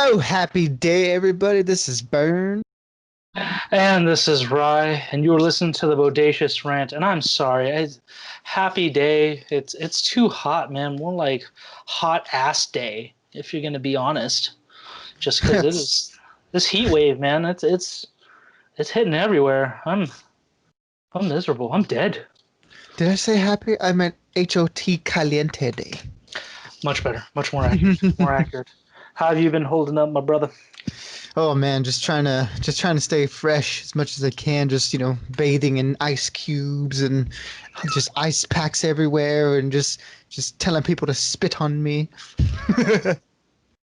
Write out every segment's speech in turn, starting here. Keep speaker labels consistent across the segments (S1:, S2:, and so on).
S1: Oh, happy day, everybody. This is Burn.
S2: And this is Rye, and you were listening to the Bodacious Rant. And I'm sorry, happy day. It's too hot, man. More like hot ass day, if you're gonna be honest. Just because it
S1: That's,
S2: is this heat wave, man. It's hitting everywhere. I'm miserable. I'm dead.
S1: did I say happy? I meant HOT Caliente Day.
S2: Much better, much more accurate, more accurate. How have you been holding up, my brother?
S1: Oh man, just trying to stay fresh as much as I can. Just bathing in ice cubes and just ice packs everywhere, and just telling people to spit on me.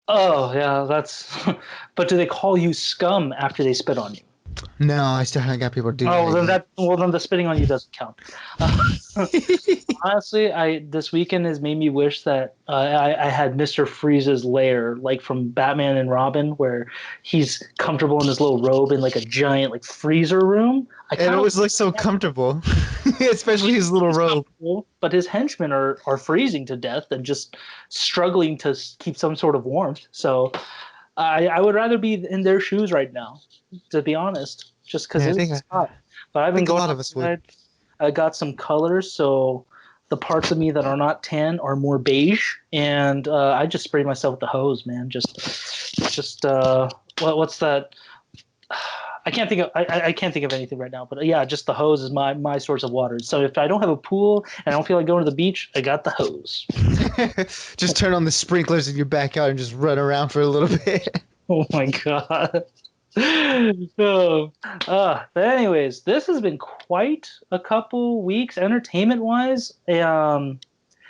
S2: Oh yeah, that's. But do they call you scum after they spit on you?
S1: No, I still haven't got people to do
S2: Oh,
S1: that yet.
S2: well then the spitting on you doesn't count. Honestly, I this weekend has made me wish that I had Mr. Freeze's lair, like from Batman and Robin, where he's comfortable in his little robe in like a giant like freezer room. I
S1: It
S2: kind of
S1: always looks so comfortable, especially his little
S2: he's
S1: robe.
S2: comfortable, but his henchmen are freezing to death and just struggling to keep some sort of warmth. So I would rather be in their shoes right now, to be honest, just because
S1: Yeah,
S2: it's hot. But I've been
S1: think a
S2: going
S1: lot of us would.
S2: outside. I got some colors, so the parts of me that are not tan are more beige, and I just sprayed myself with the hose, man. What's that? I can't think of anything right now, but yeah, just the hose is my source of water. So if I don't have a pool and I don't feel like going to the beach, I got the hose.
S1: Just turn on the sprinklers in your backyard and just run around for a little bit.
S2: Oh my god. No. But anyways, this has been quite a couple weeks entertainment wise.
S1: It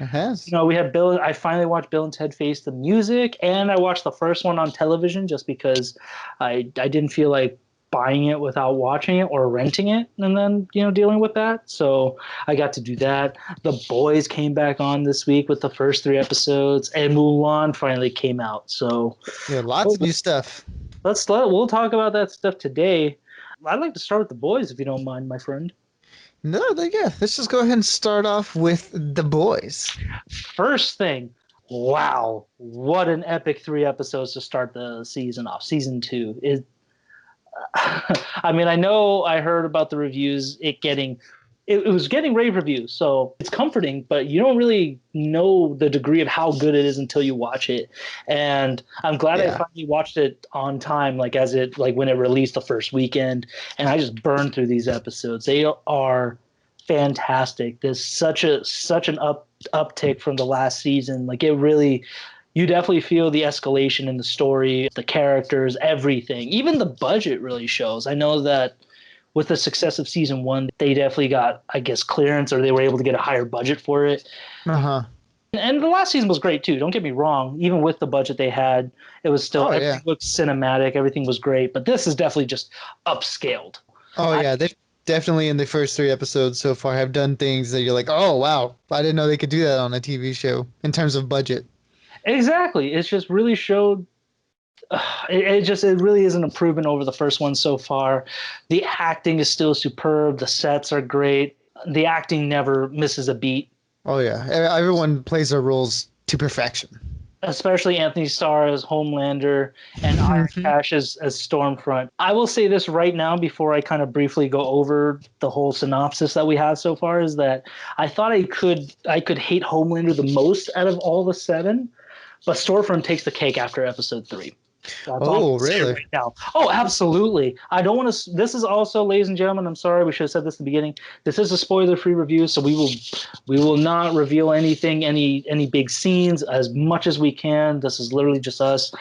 S1: has.
S2: We had Bill. I finally watched Bill and Ted Face the Music, and I watched the first one on television just because I didn't feel like buying it without watching it or renting it and then dealing with that. So I got to do that. The Boys came back on this week with the first three episodes, and Mulan finally came out. So
S1: Yeah, lots
S2: well,
S1: of new stuff.
S2: we'll talk about that stuff today. I'd like to start with The Boys if you don't mind, my friend.
S1: No, yeah, let's just go ahead and start off with the boys.
S2: First thing, wow, what an epic three episodes to start the season off. Season two is, I mean, I know I heard about the reviews, it was getting rave reviews, so it's comforting, but you don't really know the degree of how good it is until you watch it. And I'm glad I
S1: Yeah.
S2: finally watched it on time, like when it released the first weekend, and I just burned through these episodes. They are fantastic. There's such an uptick from the last season. Like it really, you definitely feel the escalation in the story, the characters, everything. Even the budget really shows. I know that with the success of season one, they definitely got, I guess, clearance, or they were able to get a higher budget for it.
S1: Uh-huh.
S2: And the last season was great too. Don't get me wrong. Even with the budget they had, it was still
S1: Oh yeah.
S2: everything looked cinematic. Everything was great. But this is definitely just upscaled.
S1: Oh
S2: I,
S1: yeah, they've definitely in the first three episodes so far have done things that you're like, oh wow, I didn't know they could do that on a TV show in terms of budget.
S2: exactly. It's just really showed it really is an improvement over the first one so far. The acting is still superb. The sets are great. The acting never misses a beat,
S1: Oh yeah, everyone plays their roles to perfection.
S2: especially Anthony Starr as Homelander and Iron Cash as Stormfront. I will say this right now before I kind of briefly go over the whole synopsis that we have so far is that I thought I could hate Homelander the most out of all the seven, but Stormfront takes the cake after episode three. That's all I'm
S1: Oh
S2: gonna say
S1: really?
S2: right now. Oh, absolutely. I don't want to. This is also, ladies and gentlemen. I'm sorry, we should have said this at the beginning. This is a spoiler-free review, so we will not reveal anything, any big scenes as much as we can. This is literally just us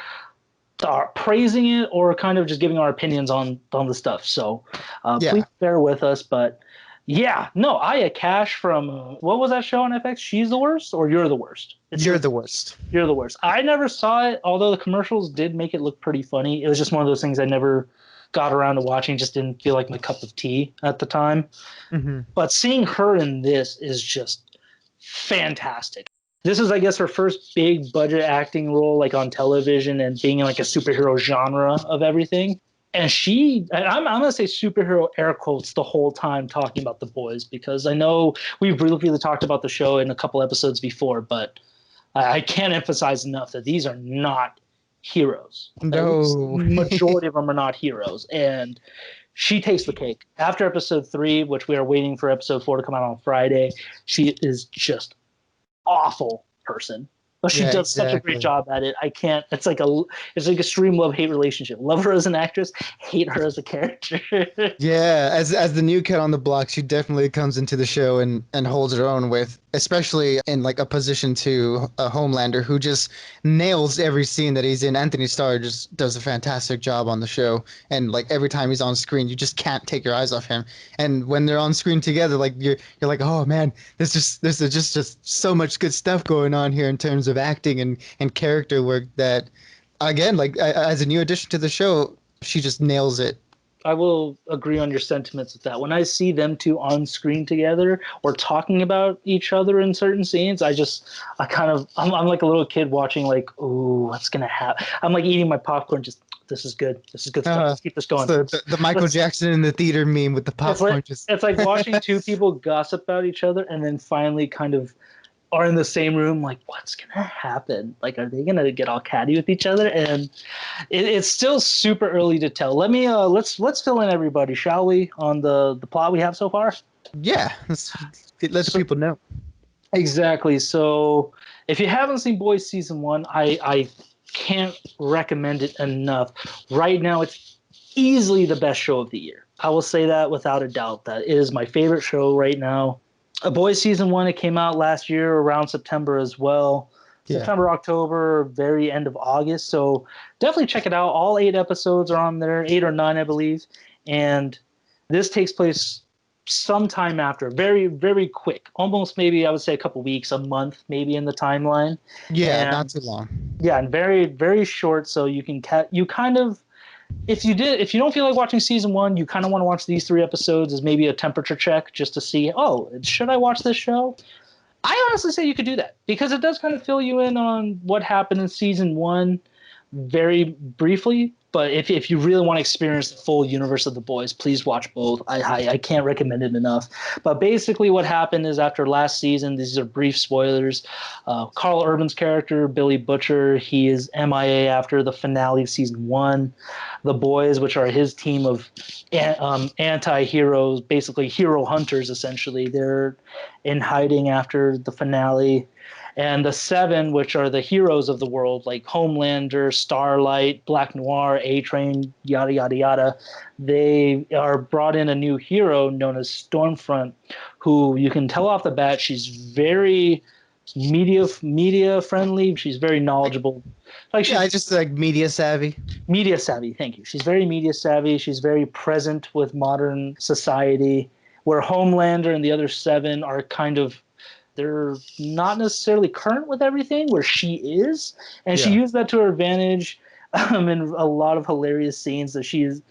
S2: praising it or kind of just giving our opinions on the stuff. So please
S1: Yeah,
S2: bear with us. But yeah, no, Aya Cash from what was that show on FX? She's the worst, or You're the Worst? It's
S1: you're the worst.
S2: You're the Worst. I never saw it, although the commercials did make it look pretty funny. It was just one of those things I never got around to watching. Just didn't feel like my cup of tea at the time.
S1: Hmm.
S2: But seeing her in this is just fantastic. This is, I guess, her first big budget acting role, like on television and being in like a superhero genre of everything. And I'm going to say superhero air quotes the whole time talking about The Boys, because I know we've briefly talked about the show in a couple episodes before, but I can't emphasize enough that these are not heroes. At least
S1: No.
S2: majority of them are not heroes. And she takes the cake. After episode 3, which we are waiting for episode 4 to come out on Friday, she is just awful person. But she
S1: Yeah,
S2: does such a great
S1: exactly.
S2: job at it. I can't. It's like extreme love hate relationship. Love her as an actress, hate her as a character.
S1: Yeah, as the new kid on the block, she definitely comes into the show and holds her own with, especially in like a position to a Homelander who just nails every scene that he's in. Anthony Starr just does a fantastic job on the show, and like every time he's on screen, you just can't take your eyes off him. And when they're on screen together, like you're like, oh man, this is just so much good stuff going on here in terms of acting and character work that, again, like as a new addition to the show, she just nails it.
S2: I will agree on your sentiments with that. When I see them two on screen together or talking about each other in certain scenes, I'm like a little kid watching, like, ooh, what's gonna happen? I'm like eating my popcorn, just this is good. This is good stuff. Let's keep this
S1: It's
S2: going.
S1: the Michael
S2: Let's,
S1: Jackson in the theater meme with the popcorn just
S2: it's like watching two people gossip about each other and then finally kind of are in the same room, like, what's gonna happen? Like, are they gonna get all catty with each other? And it's still super early to tell. Let's fill in everybody, shall we, on the plot we have so far?
S1: yeah, let the
S2: So,
S1: people know.
S2: exactly. So if you haven't seen Boys season 1, I can't recommend it enough. Right now, it's easily the best show of the year. I will say that without a doubt. That is my favorite show right now. A Boys season 1, it came out last year around September as well.
S1: Yeah.
S2: September, October, very end of August. So definitely check it out. All 8 episodes are on there, 8 or 9, I believe. And this takes place sometime after, very, very quick, almost maybe I would say a couple weeks, a month, maybe in the timeline.
S1: Yeah, not
S2: And
S1: too long.
S2: yeah, and very, very short. So you can you kind of, if you don't feel like watching season 1, you kind of want to watch these 3 episodes as maybe a temperature check just to see, oh, should I watch this show? I honestly say you could do that because it does kind of fill you in on what happened in season 1 very briefly. But if you really want to experience the full universe of The Boys, please watch both. I can't recommend it enough. But basically what happened is after last season, these are brief spoilers, Carl Urban's character, Billy Butcher, he is MIA after the finale of season 1. The Boys, which are his team of anti-heroes, basically hero hunters essentially, they're in hiding after the finale. And the 7, which are the heroes of the world, like Homelander, Starlight, Black Noir, A-Train, yada, yada, yada, they are brought in a new hero known as Stormfront, who you can tell off the bat, she's very media friendly. She's very knowledgeable. Like
S1: Yeah, I
S2: she's
S1: just like media savvy.
S2: media savvy. Thank you. She's very media savvy. She's very present with modern society, where Homelander and the other 7 are kind of, they're not necessarily current with everything, where she is, and she
S1: Yeah.
S2: used that to her advantage in a lot of hilarious scenes. That she's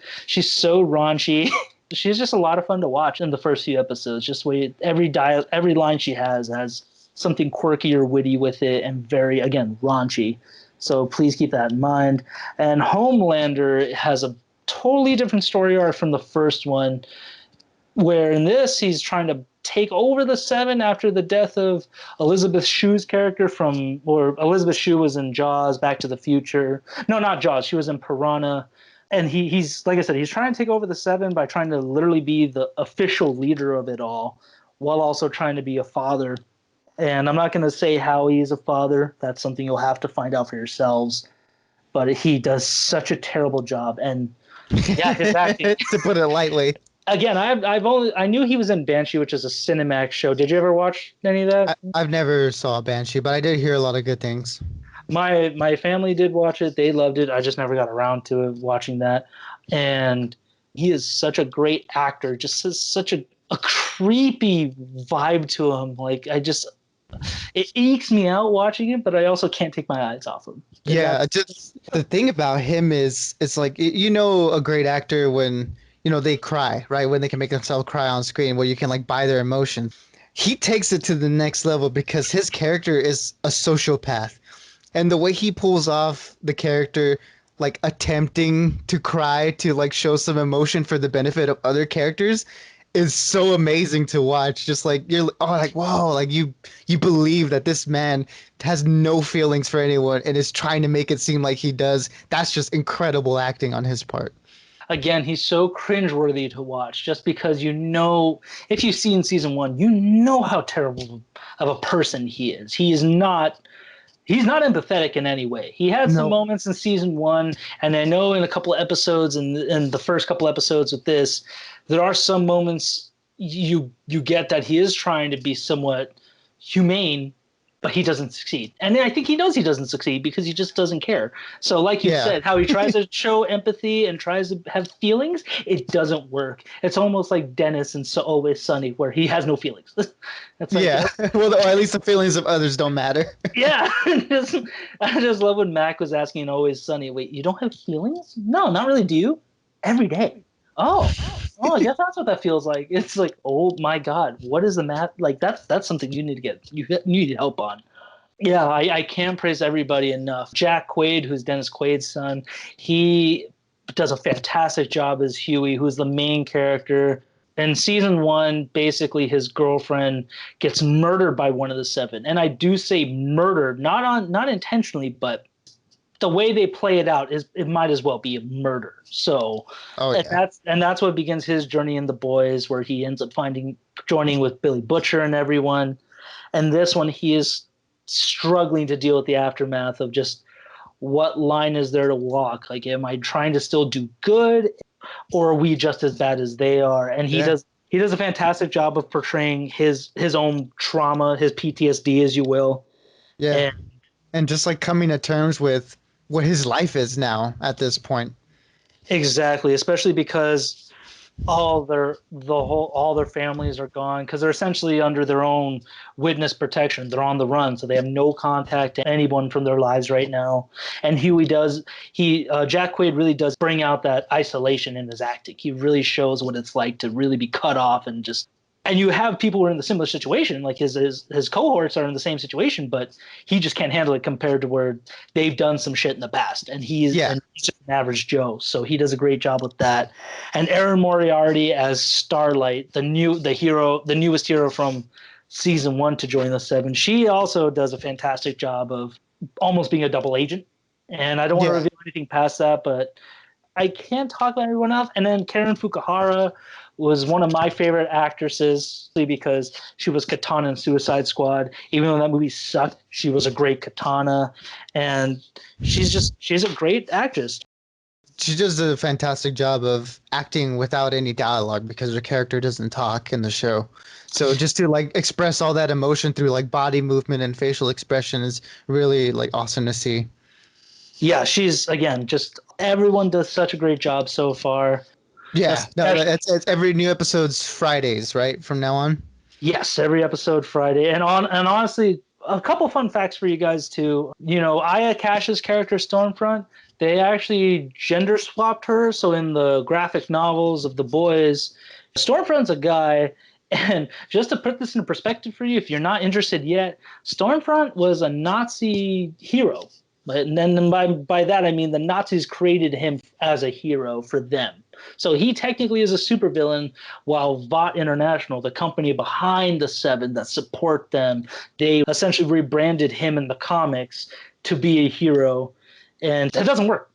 S2: so raunchy. She's just a lot of fun to watch in the first few episodes. Just wait, every line she has something quirky or witty with it, and very, again, raunchy. So please keep that in mind. And Homelander has a totally different story arc from the first one, where in this he's trying to take over the 7 after the death of Elizabeth Shue's character or Elizabeth Shue was in Jaws, Back to the Future. No, not Jaws. She was in Piranha. And he's, like I said, he's trying to take over the 7 by trying to literally be the official leader of it all, while also trying to be a father. And I'm not going to say how he is a father. That's something you'll have to find out for yourselves. But he does such a terrible job. And yeah, his acting.
S1: To put it lightly.
S2: Again, I knew he was in Banshee, which is a Cinemax show. Did you ever watch any of that?
S1: I've never saw Banshee, but I did hear a lot of good things.
S2: My family did watch it. They loved it. I just never got around to it, watching that. And he is such a great actor. Just has such a creepy vibe to him. Like it ekes me out watching it, but I also can't take my eyes off him.
S1: Yeah, just the thing about him is it's like a great actor when they cry, right? When they can make themselves cry on screen, where you can like buy their emotion. He takes it to the next level because his character is a sociopath. And the way he pulls off the character, like attempting to cry to like show some emotion for the benefit of other characters, is so amazing to watch. Just like you're like whoa, like you believe that this man has no feelings for anyone and is trying to make it seem like he does. That's just incredible acting on his part.
S2: Again, he's so cringeworthy to watch just because if you've seen season one, you know how terrible of a person he is. He's not empathetic in any way. He had some
S1: No.
S2: moments in season one, and I know in a couple of episodes, in the first couple episodes with this, there are some moments you get that he is trying to be somewhat humane, but he doesn't succeed. And I think he knows he doesn't succeed because he just doesn't care. So, like you
S1: Yeah.
S2: said, how he tries to show empathy and tries to have feelings, it doesn't work. It's almost like Dennis in Always Sunny, where he has no feelings. It's like,
S1: Yeah. Well, or at least the feelings of others don't matter.
S2: yeah. I just love when Mac was asking in Always Sunny, wait, you don't have feelings? No, not really. Do you? Every day. Oh. Oh, I guess that's what that feels like. It's like, oh my God, what is the math? Like that's something you need help on. Yeah, I can't praise everybody enough. Jack Quaid, who's Dennis Quaid's son, he does a fantastic job as Huey, who's the main character. In season one, basically his girlfriend gets murdered by one of the seven. And I do say murdered, not intentionally, but the way they play it out is it might as well be a murder. So
S1: Oh yeah.
S2: that's what begins his journey in The Boys, where he ends up joining with Billy Butcher and everyone. And this one, he is struggling to deal with the aftermath of just what line is there to walk? Like, am I trying to still do good, or are we just as bad as they are? And
S1: Yeah.
S2: he does a fantastic job of portraying his own trauma, his PTSD, as you will.
S1: Yeah.
S2: And
S1: And just like coming to terms with what his life is now at this point.
S2: exactly, especially because all their families are gone because they're essentially under their own witness protection. They're on the run, so they have no contact to anyone from their lives right now. And Jack Quaid really does bring out that isolation in his acting. He really shows what it's like to really be cut off and you have people who are in the similar situation, like his cohorts are in the same situation, but he just can't handle it compared to where they've done some shit in the past, and he's
S1: Yeah.
S2: just an average Joe. So he does a great job with that. And Erin Moriarty as Starlight, the newest hero from season one to join the seven, she also does a fantastic job of almost being a double agent. And I don't want to
S1: Yeah.
S2: reveal anything past that, but I can't talk about everyone else. And then Karen Fukuhara was one of my favorite actresses because she was Katana in Suicide Squad. Even though that movie sucked, she was a great Katana, and she's a great actress.
S1: She does a fantastic job of acting without any dialogue because her character doesn't talk in the show. So just to like express all that emotion through like body movement and facial expression is really like awesome to see.
S2: Yeah, she's again just everyone does such a great job so far.
S1: Yeah, no,
S2: Especially
S1: it's every new episode's Fridays, right? From now on.
S2: yes, every episode Friday. And honestly, a couple fun facts for you guys too. Aya Cash's character Stormfront, they actually gender swapped her. So in the graphic novels of The Boys, Stormfront's a guy. And just to put this in perspective for you, if you're not interested yet, Stormfront was a Nazi hero. And then by that I mean the Nazis created him as a hero for them. So he technically is a supervillain, while Vought International, the company behind the Seven that support them, they essentially rebranded him in the comics to be a hero, and that doesn't work.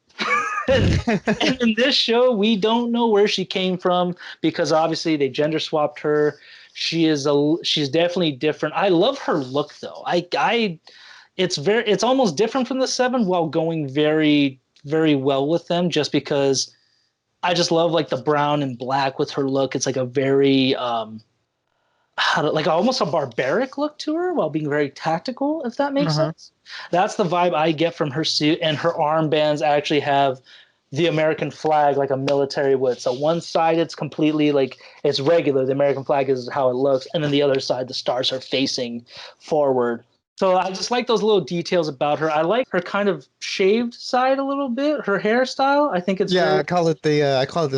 S2: And in this show, we don't know where she came from because obviously they gender swapped her. She's definitely different. I love her look though. It's almost different from the Seven while going very very well with them just because I just love like the brown and black with her look. It's like a very like almost a barbaric look to her while being very tactical, if that makes
S1: Uh-huh.
S2: sense. That's the vibe I get from her suit, and her armbands actually have the American flag like a military would. So one side it's completely like it's regular, the American flag is how it looks, and then the other side the stars are facing forward. So I just like those little details about her. I like her kind of shaved side a little bit, her hairstyle. I think it's
S1: Yeah,
S2: very
S1: I call it the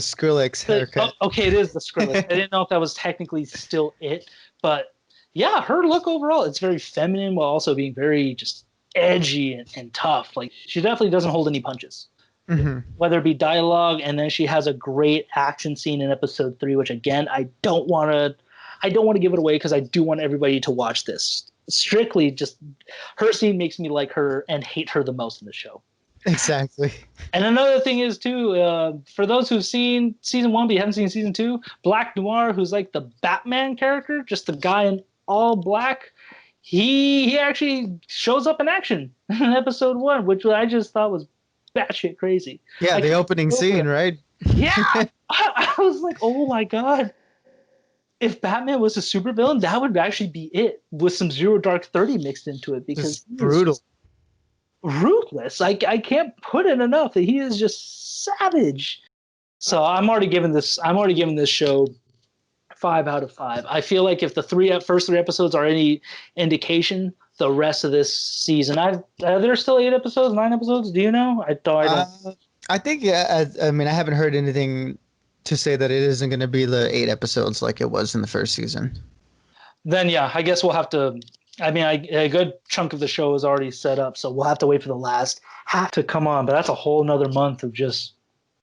S1: Skrillex haircut.
S2: okay, it is the Skrillex. I didn't know if that was technically still it, but yeah, her look overall, it's very feminine while also being very just edgy and tough. Like she definitely doesn't hold any punches. whether it be dialogue, and then she has a great action scene in episode 3, which again I don't want to give it away because I do want everybody to watch this. Strictly, just her scene makes me like her and hate her the most in the show.
S1: Exactly.
S2: And another thing is too, for those who've seen season 1 but you haven't seen season 2, Black Noir, who's like the Batman character, just the guy in all black, he actually shows up in action in episode 1, which I just thought was batshit crazy.
S1: Yeah, the opening scene, right?
S2: Yeah, I was like, oh my god. If Batman was a supervillain, that would actually be it, with some Zero Dark 30 mixed into it, because
S1: Just brutal.
S2: Ruthless. I can't put it enough that he is just savage. So I'm already giving this show 5 out of 5. I feel like if the first three episodes are any indication, the rest of this season, there's still 8 episodes, 9 episodes. Do you know? I don't.
S1: I think, yeah. I mean, I haven't heard anything to say that it isn't going to be the 8 episodes like it was in the first season.
S2: Then yeah, I guess we'll have to. I mean, a good chunk of the show is already set up, so we'll have to wait for the last half to come on. But that's a whole nother month of just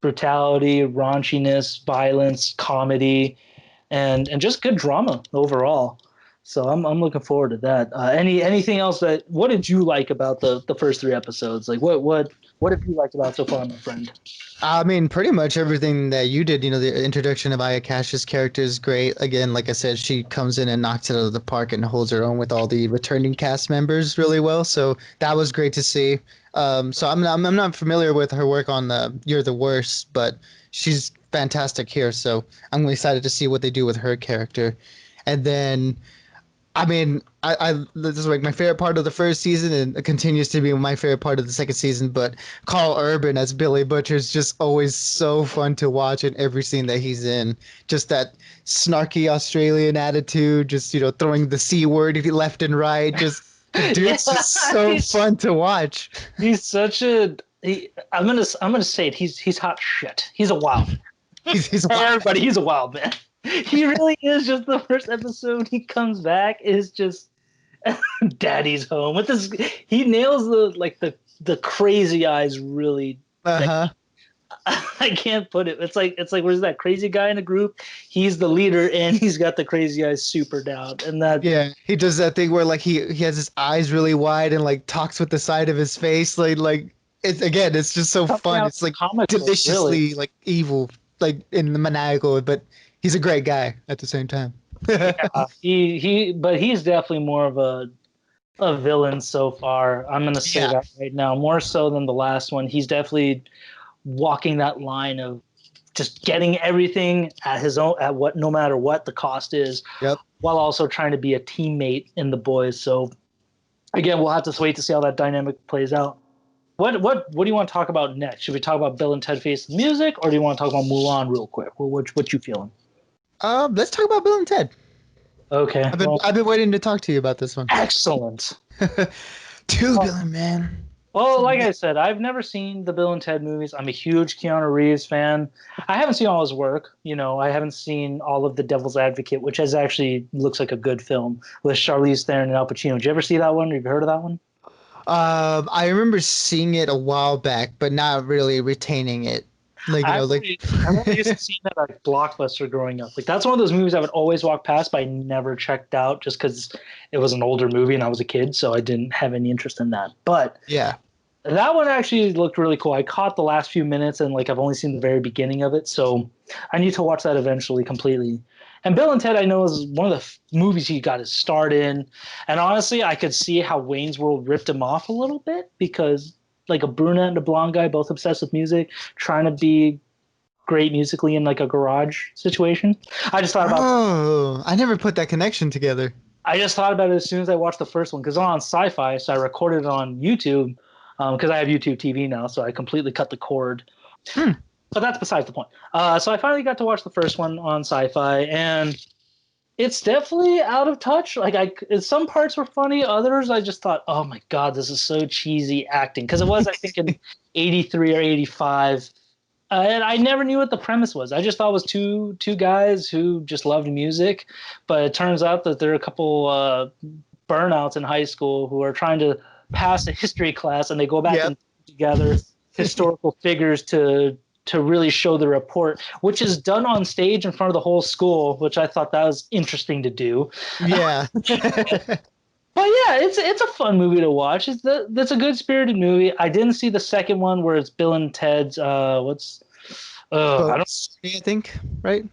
S2: brutality, raunchiness, violence, comedy, and just good drama overall. So I'm looking forward to that. Anything else what did you like about the first 3 episodes? Like what have you liked about it so far, my friend?
S1: I mean, pretty much everything that you did. You know, the introduction of Aya Cash's character is great. Again, like I said, she comes in and knocks it out of the park and holds her own with all the returning cast members really well. So that was great to see. So I'm not familiar with her work on the You're the Worst, but she's fantastic here. So I'm excited to see what they do with her character. And then, I mean, this is like my favorite part of the first season, and it continues to be my favorite part of the second season. But Carl Urban as Billy Butcher is just always so fun to watch in every scene that he's in. Just that snarky Australian attitude, just throwing the C word left and right. Just the dude's just so fun to watch.
S2: He's such a. I'm gonna say it. He's hot shit. He's a wild man.
S1: He's a wild
S2: everybody. He's a wild man. He really is. Just the first episode he comes back is just daddy's home with this. He nails the crazy eyes really.
S1: Uh-huh.
S2: I can't put it. It's like where's that crazy guy in the group? He's the leader and he's got the crazy eyes super down. And that
S1: he does that thing where like he has his eyes really wide and like talks with the side of his face like it's just so fun. It's like
S2: comical,
S1: deliciously
S2: really.
S1: like evil, like in the maniacal, but he's a great guy at the same time.
S2: Yeah, but he's definitely more of a villain so far. I'm gonna say that right now, more so than the last one. He's definitely walking that line of just getting everything at his own, no matter what the cost is.
S1: Yep.
S2: While also trying to be a teammate in The Boys. So again, we'll have to wait to see how that dynamic plays out. What do you want to talk about next? Should we talk about Bill and Ted Face the Music, or do you want to talk about Mulan real quick? What you feeling?
S1: Let's talk about Bill and Ted.
S2: Okay.
S1: I've been waiting to talk to you about this one.
S2: Excellent.
S1: Villain man.
S2: Well, like I said, I've never seen the Bill and Ted movies. I'm a huge Keanu Reeves fan. I haven't seen all his work. I haven't seen all of The Devil's Advocate, which actually looks like a good film with Charlize Theron and Al Pacino. Did you ever see that one? Have you heard of that one?
S1: I remember seeing it a while back, but not really retaining it. I remember
S2: used to see that at Blockbuster growing up. Like that's one of those movies I would always walk past, but I never checked out just because it was an older movie and I was a kid, so I didn't have any interest in that. But
S1: yeah,
S2: that one actually looked really cool. I caught the last few minutes and I've only seen the very beginning of it, so I need to watch that eventually completely. And Bill and Ted, I know, is one of the movies he got his start in. And honestly, I could see how Wayne's World ripped him off a little bit because like a brunette and a blonde guy, both obsessed with music, trying to be great musically in like a garage situation. I just thought about.
S1: Oh, I never put that connection together.
S2: I just thought about it as soon as I watched the first one because on Sci-Fi, so I recorded it on YouTube because I have YouTube TV now, so I completely cut the cord. But that's besides the point. So I finally got to watch the first one on Sci-Fi, and it's definitely out of touch. Some parts were funny, others I just thought, oh my god, this is so cheesy acting. Because it was, I think, in '83 or '85, and I never knew what the premise was. I just thought it was two guys who just loved music, but it turns out that there are a couple burnouts in high school who are trying to pass a history class, and they go back and together. historical figures to really show the report, which is done on stage in front of the whole school, which I thought that was interesting to do.
S1: Yeah.
S2: But yeah, it's a fun movie to watch. That's a good spirited movie. I didn't see the second one where it's Bill and Ted's I don't
S1: Bogus, I think, right?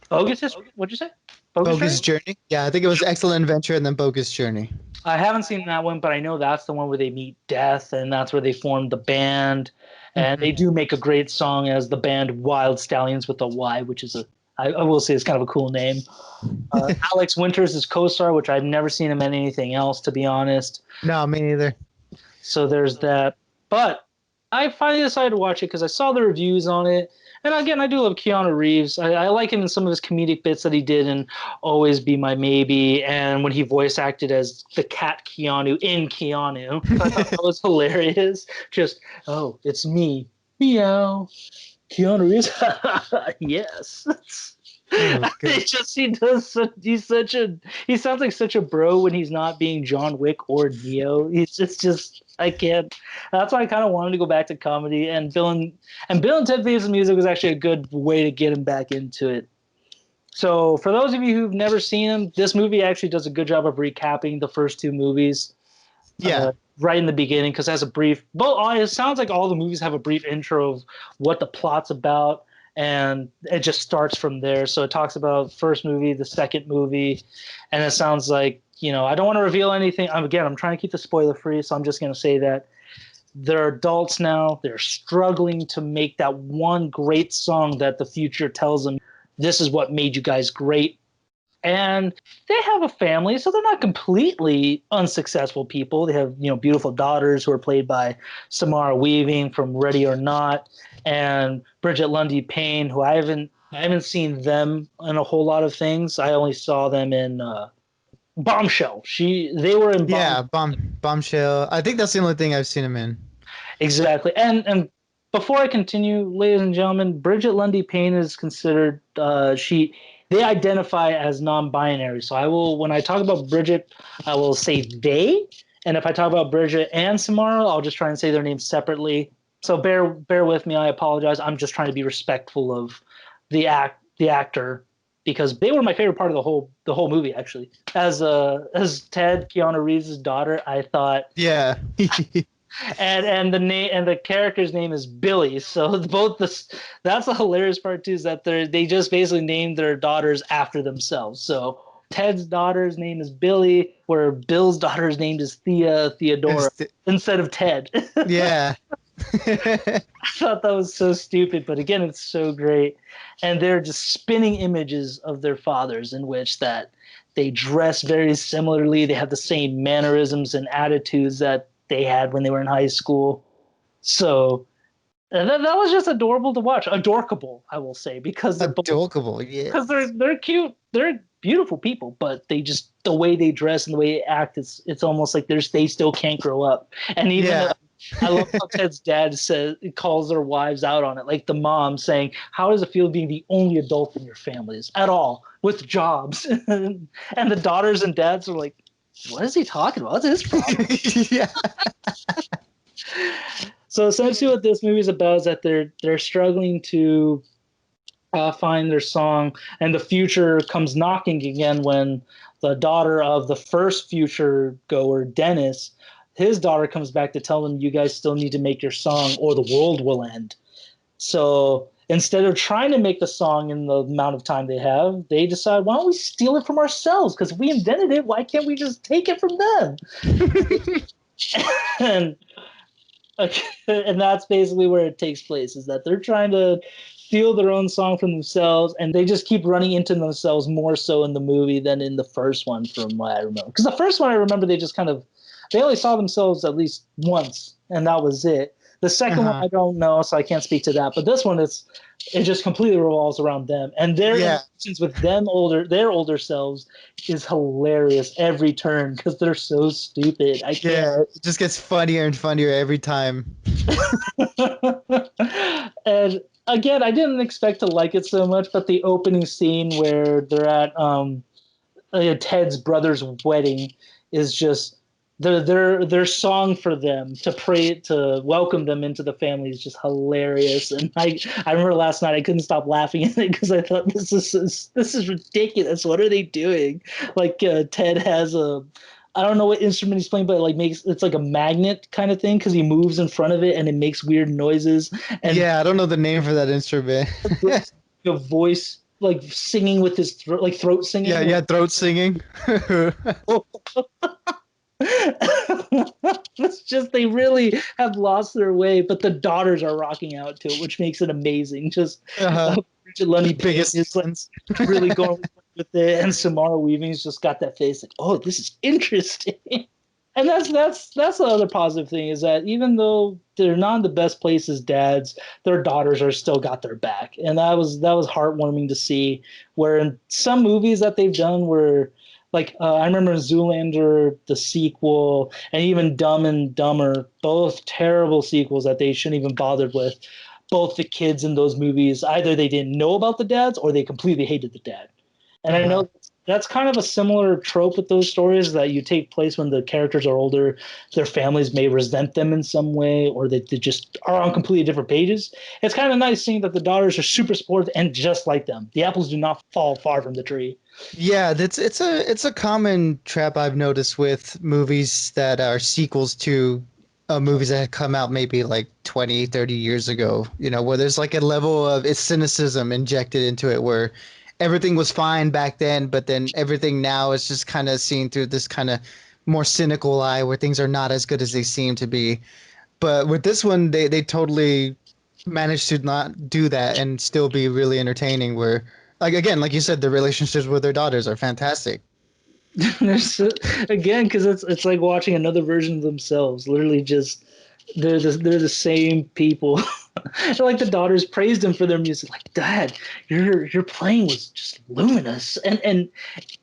S2: Bogus. What'd you say? Bogus
S1: Bogus
S2: Journey?
S1: Journey. Yeah, I think it was Excellent Adventure and then Bogus Journey.
S2: I haven't seen that one, but I know that's the one where they meet death, and that's where they form the band. And they do make a great song as the band Wild Stallions with a Y, which is I will say it's kind of a cool name. Alex Winters is co-star, which I've never seen him in anything else, to be honest.
S1: No, me neither.
S2: So there's that. But I finally decided to watch it because I saw the reviews on it. And again, I do love Keanu Reeves. I like him in some of his comedic bits that he did in Always Be My Maybe, and when he voice acted as the cat Keanu in Keanu. I thought that was hilarious. Just, oh, it's me. Meow. Keanu Reeves. Yes.
S1: Oh,
S2: He sounds like such a bro when he's not being John Wick or Neo. It's just I can't. That's why I kind of wanted to go back to comedy, and Bill and Ted Face Music was actually a good way to get him back into it. So for those of you who've never seen him, this movie actually does a good job of recapping the first two movies.
S1: Yeah.
S2: Right in the beginning, because it has a brief. But it sounds like all the movies have a brief intro of what the plot's about, and it just starts from there. So it talks about first movie, the second movie, and it sounds like, I don't want to reveal anything. I'm trying to keep the spoiler free, so I'm just going to say that they're adults now. They're struggling to make that one great song that the future tells them, this is what made you guys great. And they have a family, so they're not completely unsuccessful people. They have, beautiful daughters who are played by Samara Weaving from Ready or Not, and Bridget Lundy Payne, who I haven't seen them in a whole lot of things. I only saw them in Bombshell. They were in
S1: Bombshell. I think that's the only thing I've seen him in.
S2: Exactly. And before I continue, ladies and gentlemen, Bridget Lundy Payne is considered they identify as non-binary. So when I talk about Bridget, I will say they, and if I talk about Bridget and Samara, I'll just try and say their names separately. So bear with me. I apologize. I'm just trying to be respectful of the actor, because they were my favorite part of the whole movie, actually. As Ted, Keanu Reeves' daughter, I thought.
S1: Yeah.
S2: and the character's name is Billy. So that's the hilarious part too, is that they just basically named their daughters after themselves. So Ted's daughter's name is Billy, where Bill's daughter's name is Theodora instead of Ted.
S1: Yeah.
S2: I thought that was so stupid, but again, it's so great. And they're just spinning images of their fathers, in which that they dress very similarly. They have the same mannerisms and attitudes that they had when they were in high school. So that was just adorable to watch. Adorkable, I will say, because they're
S1: adorkable, yeah.
S2: Because they're cute. They're beautiful people, but the way they dress and the way they act, it's almost like they still can't grow up. And even I love how Ted's dad calls their wives out on it, like the mom saying, "How does it feel being the only adult in your families at all with jobs?" And the daughters and dads are like, "What is he talking about? What's his problem?"
S1: Yeah.
S2: So essentially, what this movie is about is that they're struggling to find their song, and the future comes knocking again when the daughter of the first future goer, Dennis, his daughter comes back to tell them, you guys still need to make your song or the world will end. So instead of trying to make the song in the amount of time they have, they decide, why don't we steal it from ourselves? Because if we invented it, why can't we just take it from them? and that's basically where it takes place, is that they're trying to steal their own song from themselves, and they just keep running into themselves more so in the movie than in the first one, from what I remember. Because the first one, I remember they only saw themselves at least once, and that was it. The second one, I don't know, so I can't speak to that. But this one, it just completely revolves around them, and their interactions with their older selves is hilarious every turn, because they're so stupid.
S1: It just gets funnier and funnier every time.
S2: And again, I didn't expect to like it so much, but the opening scene where they're at Ted's brother's wedding is just their song for them to pray to welcome them into the family is just hilarious. And I remember last night I couldn't stop laughing at it because I thought this is ridiculous. What are they doing? Like Ted has a I don't know what instrument he's playing, but it like makes it's like a magnet kind of thing because he moves in front of it and it makes weird noises. And
S1: Yeah, I don't know the name for that instrument.
S2: the voice like singing with his throat, like throat
S1: Yeah,
S2: singing.
S1: yeah, throat singing.
S2: It's just they really have lost their way, but the daughters are rocking out to it, which makes it amazing. Just
S1: Uh-huh.
S2: Richard Lundy Payne
S1: Biggest
S2: is like
S1: fans.
S2: really going with it, and Samara Weaving's just got that face like, oh, this is interesting. And that's the other positive thing is that even though they're not in the best place as dads, their daughters are still got their back, and that was heartwarming to see. Where in some movies that they've done, where like I remember Zoolander, the sequel, and even Dumb and Dumber, both terrible sequels that they shouldn't even bothered with. Both the kids in those movies, either they didn't know about the dads or they completely hated the dad. And I
S1: Uh-huh.
S2: know that's kind of a similar trope with those stories that you take place when the characters are older. Their families may resent them in some way, or they just are on completely different pages. It's kind of nice seeing that the daughters are super supportive and just like them. The apples do not fall far from the tree.
S1: Yeah, that's it's a common trap I've noticed with movies that are sequels to movies that had come out maybe like 20, 30 years ago, where there's like a level of it's cynicism injected into it where everything was fine back then, but then everything now is just kind of seen through this kind of more cynical eye where things are not as good as they seem to be. But with this one, they totally managed to not do that and still be really entertaining. Where, like again, like you said, the relationships with their daughters are fantastic.
S2: There's again because it's like watching another version of themselves. Literally, just they're the same people. Like the daughters praised him for their music. Like, Dad, your playing was just luminous, and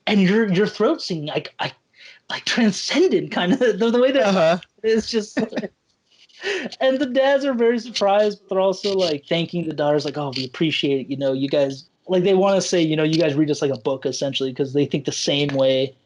S2: your throat singing, like transcendent, kind of the way they're
S1: Uh-huh.
S2: it's just. And the dads are very surprised, but they're also like thanking the daughters, like, "Oh, we appreciate it. You guys like they want to say, you guys read us like a book, essentially, because they think the same way."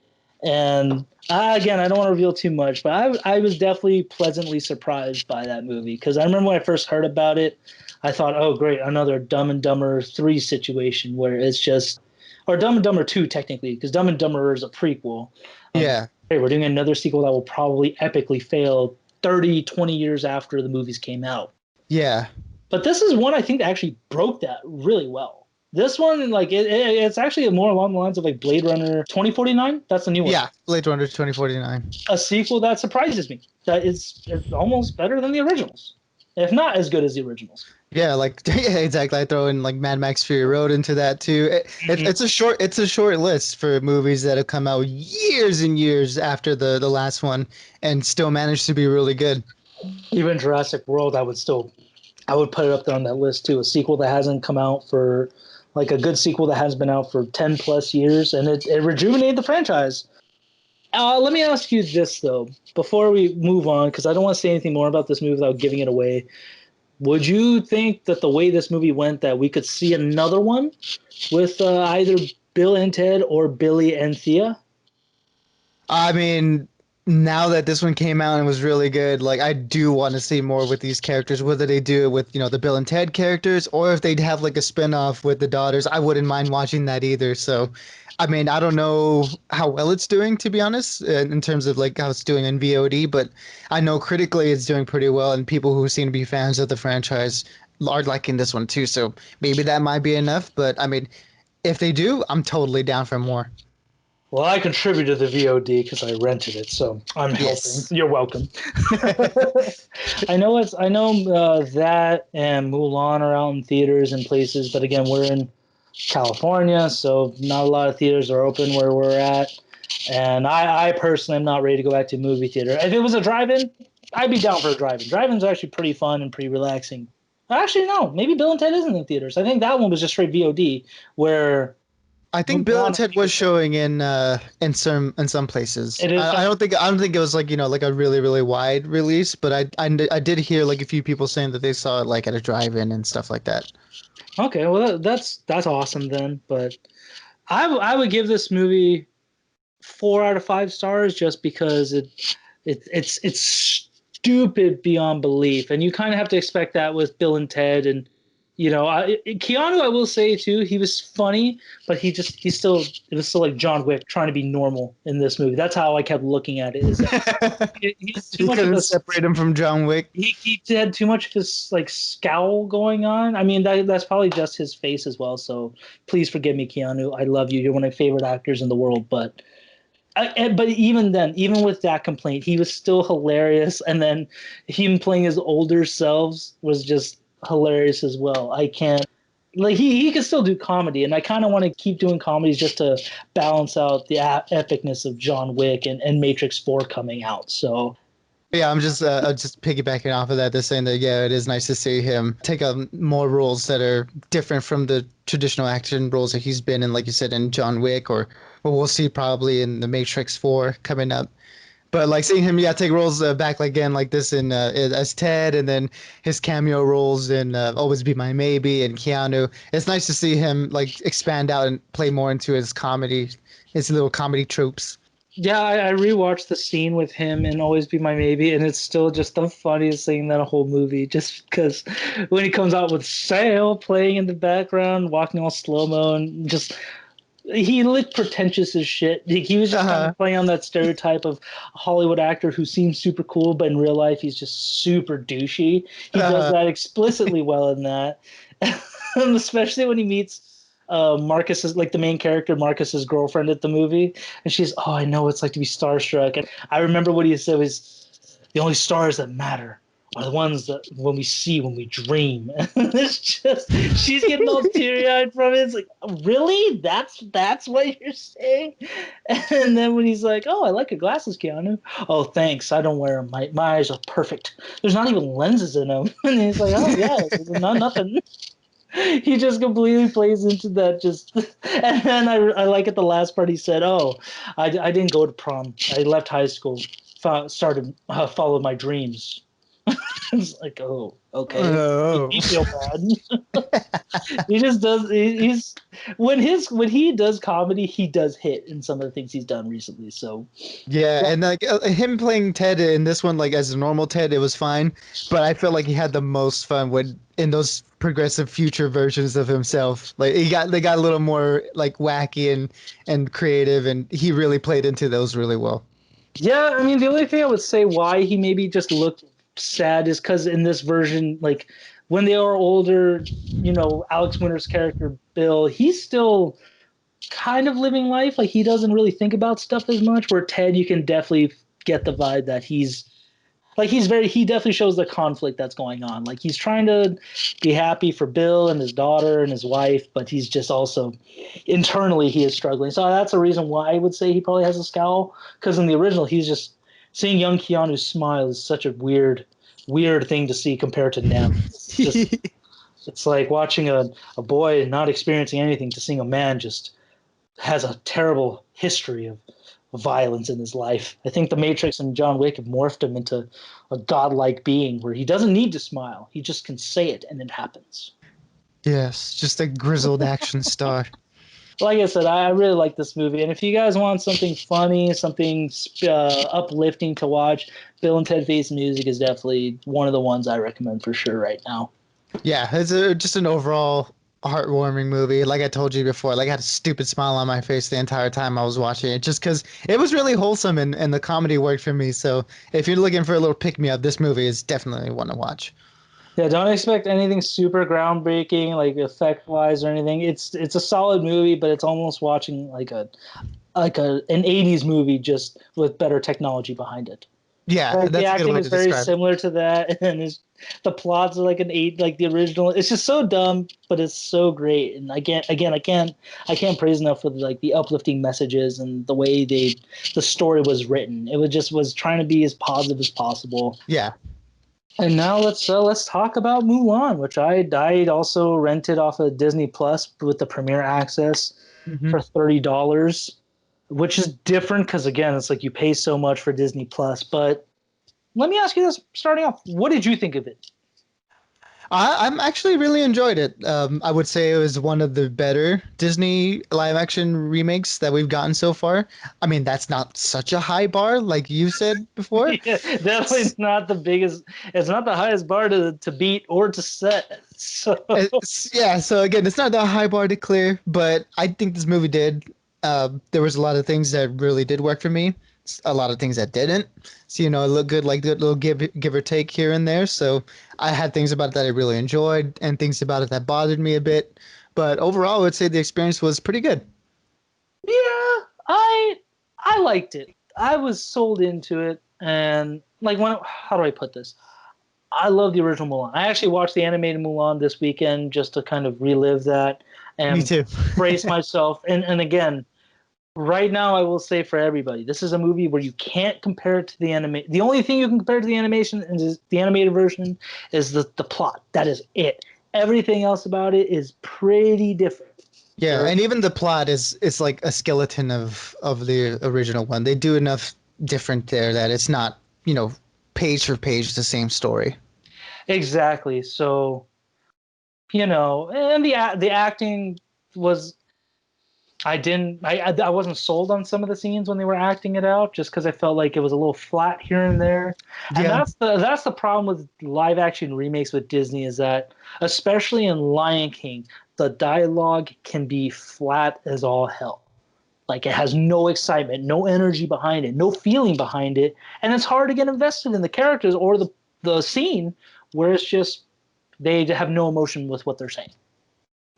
S2: And again, I don't want to reveal too much, but I was definitely pleasantly surprised by that movie because I remember when I first heard about it, I thought, oh, great, another Dumb and Dumber 3 situation where it's just, or Dumb and Dumber 2, technically, because Dumb and Dumber is a prequel. Of,
S1: Yeah.
S2: hey, we're doing another sequel that will probably epically fail 30, 20 years after the movies came out.
S1: Yeah.
S2: But this is one I think that actually broke that really well. This one, like, it's actually more along the lines of like Blade Runner 2049. That's the new one.
S1: Yeah. Blade Runner 2049.
S2: A sequel that surprises me. That it's almost better than the originals, if not as good as the originals.
S1: Yeah, like yeah, exactly. I throw in like Mad Max Fury Road into that too.
S2: Mm-hmm.
S1: It's a short list for movies that have come out years and years after the last one and still managed to be really good.
S2: Even Jurassic World, I would put it up there on that list too. A sequel that hasn't come out for like a good sequel that has been out for 10 plus years, and it rejuvenated the franchise. Let me ask you this though, before we move on, because I don't want to say anything more about this movie without giving it away. Would you think that the way this movie went, that we could see another one with either Bill and Ted or Billy and Thea?
S1: I mean, now that this one came out and was really good, like I do want to see more with these characters, whether they do it with, the Bill and Ted characters or if they'd have like a spin-off with the daughters. I wouldn't mind watching that either. So, I mean, I don't know how well it's doing to be honest, in terms of like how it's doing in VOD, but I know critically it's doing pretty well and people who seem to be fans of the franchise are liking this one too. So, maybe that might be enough, but I mean, if they do, I'm totally down for more.
S2: Well, I contributed to the VOD because I rented it, so I'm helping.
S1: Yes.
S2: You're welcome. I know that and Mulan are out in theaters and places, but again, we're in California, so not a lot of theaters are open where we're at. And I personally am not ready to go back to a movie theater. If it was a drive-in, I'd be down for a drive-in. Drive-in's actually pretty fun and pretty relaxing. Actually, no, maybe Bill and Ted isn't in theaters. I think that one was just straight VOD, where
S1: I think Bill and
S2: Mulan,
S1: Ted was showing in some places.
S2: it is.
S1: I don't think it was like like a really really wide release, but I did hear like a few people saying that they saw it like at a drive-in and stuff like that.
S2: Okay, well that's awesome then. But I would give this movie 4 out of 5 stars just because It's stupid beyond belief, and you kind of have to expect that with Bill and Ted. And Keanu, I will say too, he was funny, but he's still it was still like John Wick trying to be normal in this movie. That's how I kept looking at it. Is that he's too
S1: You
S2: much of
S1: couldn't
S2: a
S1: separate him from John Wick.
S2: he had too much of his like scowl going on. I mean, that's probably just his face as well. So please forgive me, Keanu. I love you. You're one of my favorite actors in the world. But even then, even with that complaint, he was still hilarious. And then him playing his older selves was just hilarious as well. I can't like he can still do comedy, and I kind of want to keep doing comedies just to balance out the epicness of John Wick and Matrix 4 coming out. So
S1: Yeah, I'm just piggybacking off of that. They're saying that yeah, it is nice to see him take on more roles that are different from the traditional action roles that he's been in, like you said, in John Wick, or we'll see probably in the Matrix 4 coming up. But like seeing him, yeah, take roles back like again like this in as Ted, and then his cameo roles in Always Be My Maybe and Keanu. It's nice to see him like expand out and play more into his comedy, his little comedy tropes.
S2: yeah, I rewatched the scene with him and Always Be My Maybe, and it's still just the funniest thing in that whole movie. Just because when he comes out with Sail playing in the background, walking all slow mo, and just he looked pretentious as shit. He was just kind
S1: Uh-huh.
S2: of playing on that stereotype of a Hollywood actor who seems super cool, but in real life he's just super douchey. He does
S1: Uh-huh.
S2: that explicitly well in that, especially when he meets Marcus's like the main character Marcus's girlfriend at the movie, and she's I know what it's like to be starstruck. And I remember what he said was the only stars that matter are the ones that when we dream. It's just she's getting all teary eyed from it. It's like, really? That's what you're saying? And then when he's like, "Oh, I like your glasses, Keanu." "Oh, thanks. I don't wear them. My eyes are perfect. There's not even lenses in them." And he's like, "Oh yeah, not nothing." He just completely plays into that. Just and then I like at the last part he said, "Oh, I didn't go to prom. I left high school, started followed my dreams." It's like, oh, okay. Make
S1: Oh.
S2: me feel bad. He just does. He's when he does comedy, he does hit in some of the things he's done recently. So
S1: Yeah,
S2: yeah,
S1: and like him playing Ted in this one, like as a normal Ted, it was fine. But I felt like he had the most fun when in those progressive future versions of himself. Like they got a little more like wacky and creative, and he really played into those really well.
S2: yeah. I mean, the only thing I would say why he maybe just looked sad is because in this version, like when they are older, Alex Winter's character Bill, he's still kind of living life. Like he doesn't really think about stuff as much. Where Ted, you can definitely get the vibe that he definitely shows the conflict that's going on. Like he's trying to be happy for Bill and his daughter and his wife, but he's just also internally he is struggling. So that's a reason why I would say he probably has a scowl. Because in the original, he's just seeing young Keanu smile is such a weird thing to see compared to now. It's like watching a boy not experiencing anything to seeing a man just has a terrible history of violence in his life. I think The Matrix and John Wick have morphed him into a godlike being where he doesn't need to smile. He just can say it and it happens.
S1: Yes, just a grizzled action star.
S2: Like I said, I really like this movie. And if you guys want something funny, something uplifting to watch, Bill and Ted Face Music is definitely one of the ones I recommend for sure right now.
S1: Yeah, just an overall heartwarming movie. Like I told you before, like I had a stupid smile on my face the entire time I was watching it, just because it was really wholesome and the comedy worked for me. So if you're looking for a little pick me up, this movie is definitely one to watch.
S2: Yeah, don't expect anything super groundbreaking, like effect wise or anything. It's a solid movie, but it's almost watching an '80s movie just with better technology behind it.
S1: Yeah,
S2: Like the
S1: that's a good
S2: acting
S1: way
S2: is
S1: to
S2: very
S1: describe it.
S2: similar to that, and the plots are like like the original. It's just so dumb, but it's so great. And I can't praise enough for like the uplifting messages and the way the story was written. It was trying to be as positive as possible.
S1: Yeah.
S2: And now let's talk about Mulan, which I also rented off of Disney Plus with the premiere access
S1: Hmm.
S2: for $30, which is different because again, it's like you pay so much for Disney Plus. But let me ask you this starting off. What did you think of it?
S1: I'm actually really enjoyed it. I would say it was one of the better Disney live action remakes that we've gotten so far. I mean, that's not such a high bar, like you said before.
S2: Yeah, definitely not the biggest. It's not the highest bar to beat or to set. So
S1: Yeah, so again, it's not that high bar to clear, but I think this movie did. There was a lot of things that really did work for me, a lot of things that didn't. So it looked good, like good little give or take here and there. So I had things about it that I really enjoyed, and things about it that bothered me a bit. But overall, I would say the experience was pretty good.
S2: yeah, I liked it. I was sold into it, and like when how do I put this? I love the original Mulan. I actually watched the animated Mulan this weekend just to kind of relive that
S1: Me
S2: and
S1: too.
S2: brace myself. And again, right now I will say for everybody, this is a movie where you can't compare it to the anime. The only thing you can compare to the animation is the animated version is the plot. That is it. Everything else about it is pretty different.
S1: Yeah,
S2: There,
S1: and even the plot is like a skeleton of the original one. They do enough different there that it's not, page for page the same story.
S2: exactly. So and the acting was I wasn't sold on some of the scenes when they were acting it out just because I felt like it was a little flat here and there. And
S1: Yeah.
S2: that's the problem with live action remakes with Disney is that especially in Lion King, the dialogue can be flat as all hell. Like it has no excitement, no energy behind it, no feeling behind it, and it's hard to get invested in the characters or the scene where it's just they have no emotion with what they're saying.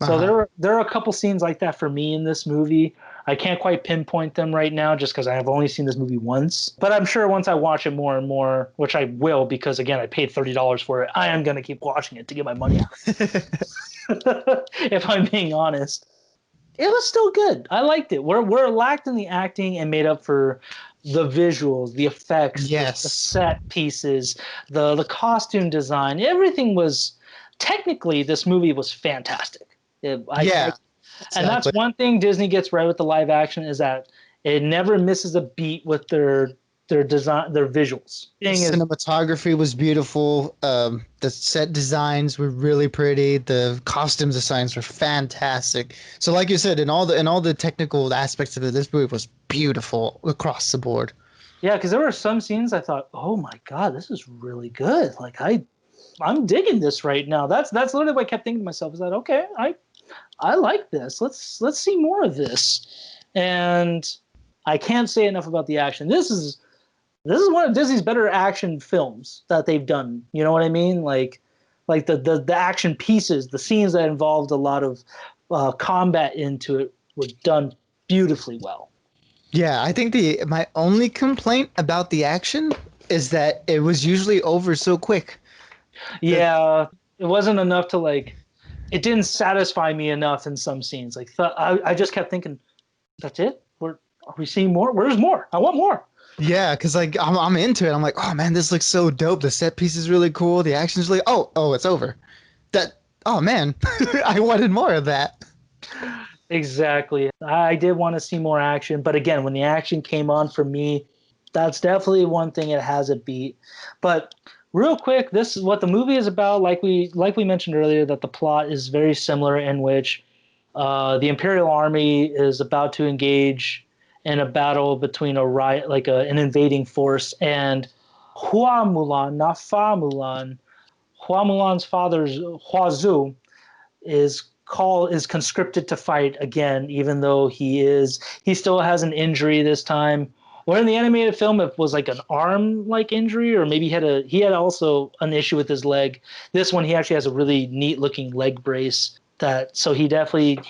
S2: So
S1: Uh-huh.
S2: there are a couple scenes like that for me in this movie. I can't quite pinpoint them right now just because I have only seen this movie once. But I'm sure once I watch it more and more, which I will because again I paid $30 for it, I am gonna keep watching it to get my money out. If I'm being honest, it was still good. I liked it. We're lacked in the acting and made up for the visuals, the effects, the
S1: Yes.
S2: set pieces, the costume design. Everything was technically this movie was fantastic.
S1: Yeah,
S2: And that's
S1: exactly.
S2: one thing Disney gets right with the live action is that it never misses a beat with their design, their visuals.
S1: The
S2: Thing is,
S1: cinematography was beautiful. The set designs were really pretty. The costume designs were fantastic. So, like you said, in all the technical aspects of it, this movie was beautiful across the board.
S2: yeah, because there were some scenes I thought, oh my god, this is really good. Like I'm digging this right now. That's literally what I kept thinking to myself is that okay, I like this. Let's see more of this. And I can't say enough about the action. This is one of Disney's better action films that they've done. You know what I mean? Like the action pieces, the scenes that involved a lot of combat into it were done beautifully well.
S1: Yeah, I think the my only complaint about the action is that it was usually over so quick. The
S2: Yeah, it wasn't enough to like. It didn't satisfy me enough in some scenes. Like I just kept thinking, that's it. Are we seeing more? Where's more? I want more.
S1: Yeah, because like I'm into it. I'm like, oh man, this looks so dope. The set piece is really cool. The action's really it's over. That oh man, I wanted more of that.
S2: Exactly. I did want to see more action, but again, when the action came on for me, that's definitely one thing it has a beat. But real quick, this is what the movie is about. Like we mentioned earlier, that the plot is very similar in which the Imperial Army is about to engage in a battle between a riot, like an invading force, and Hua Mulan, not Fa Mulan. Hua Mulan's father, Hua Zhu, is conscripted to fight again, even though he still has an injury this time. Where in the animated film it was like an arm like injury, or maybe he had also an issue with his leg. This one he actually has a really neat looking leg brace that so he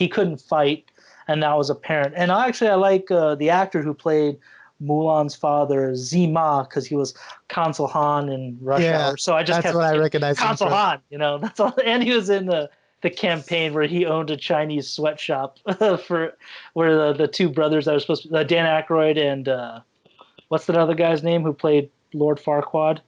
S2: couldn't fight, and that was apparent. And I like the actor who played Mulan's father, Zima, because he was Consul Han in Rush
S1: Yeah,
S2: Hour. So I just
S1: that's
S2: kept
S1: what I
S2: thinking
S1: recognized him
S2: Consul
S1: from.
S2: Han, that's all. And he was in the campaign where he owned a Chinese sweatshop for where the two brothers that were supposed to Dan Aykroyd and what's that other guy's name who played Lord Farquaad?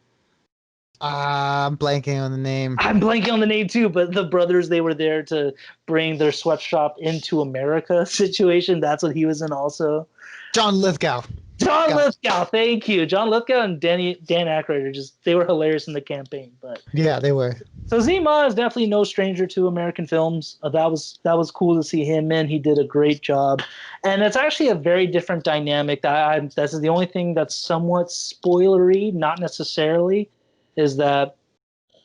S1: I'm blanking on the name.
S2: I'm blanking on the name too, but the brothers they were there to bring their sweatshop into America situation. That's what he was in also.
S1: John Lithgow.
S2: John Lithgow, thank you. John Lithgow and Dan Aykroyd are they were hilarious in the campaign. But
S1: Yeah, they were.
S2: so Zima is definitely no stranger to American films. That was cool to see him in. He did a great job, and it's actually a very different dynamic. This is the only thing that's somewhat spoilery, not necessarily, is that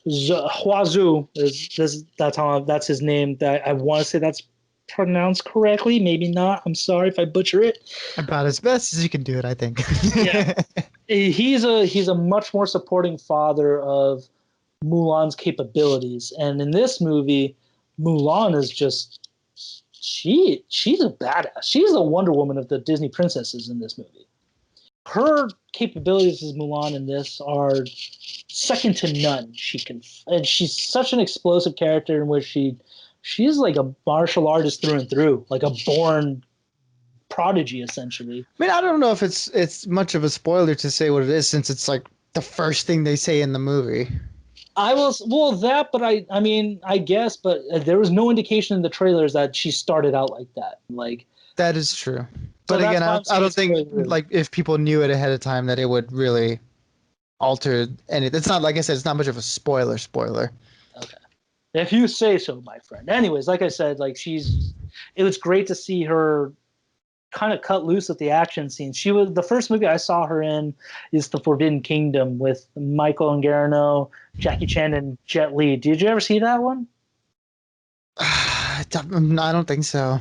S2: Huazu that's his name. That I want to say that's pronounced correctly. Maybe not. I'm sorry if I butcher it.
S1: About as best as you can do it, I think.
S2: Yeah, he's a much more supporting father of Mulan's capabilities, and in this movie, Mulan is just she's a badass. She's the Wonder Woman of the Disney princesses in this movie. Her capabilities as Mulan in this are second to none. And she's such an explosive character in which she's like a martial artist through and through, like a born prodigy essentially.
S1: I mean, I don't know if it's much of a spoiler to say what it is, since it's like the first thing they say in the movie.
S2: But I mean, I guess, but there was no indication in the trailers that she started out like that. Like
S1: that is true.
S2: So
S1: but again, I don't think like if people knew it ahead of time that it would really alter anything. It's not, like I said, it's not much of a spoiler.
S2: Okay, if you say so, my friend. Anyways, like I said, like it was great to see her kind of cut loose at the action scene. She was the first movie I saw her in is The Forbidden Kingdom with Michael Angarano, Jackie Chan, and Jet Li. Did you ever see that one?
S1: I don't think so.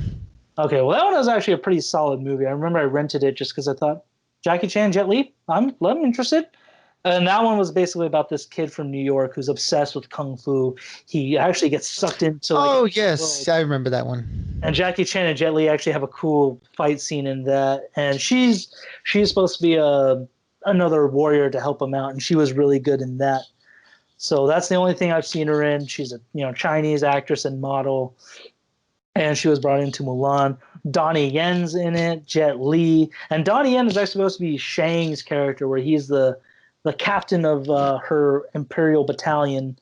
S2: Okay, well, that one was actually a pretty solid movie. I remember I rented it just because I thought Jackie Chan, Jet Li, I'm interested. And that one was basically about this kid from New York who's obsessed with kung fu. He actually gets sucked into. Like,
S1: yes, I remember that one.
S2: And Jackie Chan and Jet Li actually have a cool fight scene in that. And she's supposed to be another warrior to help him out, and she was really good in that. So that's the only thing I've seen her in. She's a Chinese actress and model, and she was brought into Mulan. Donnie Yen's in it, Jet Li, and Donnie Yen is actually supposed to be Shang's character, where he's the captain of her Imperial battalion,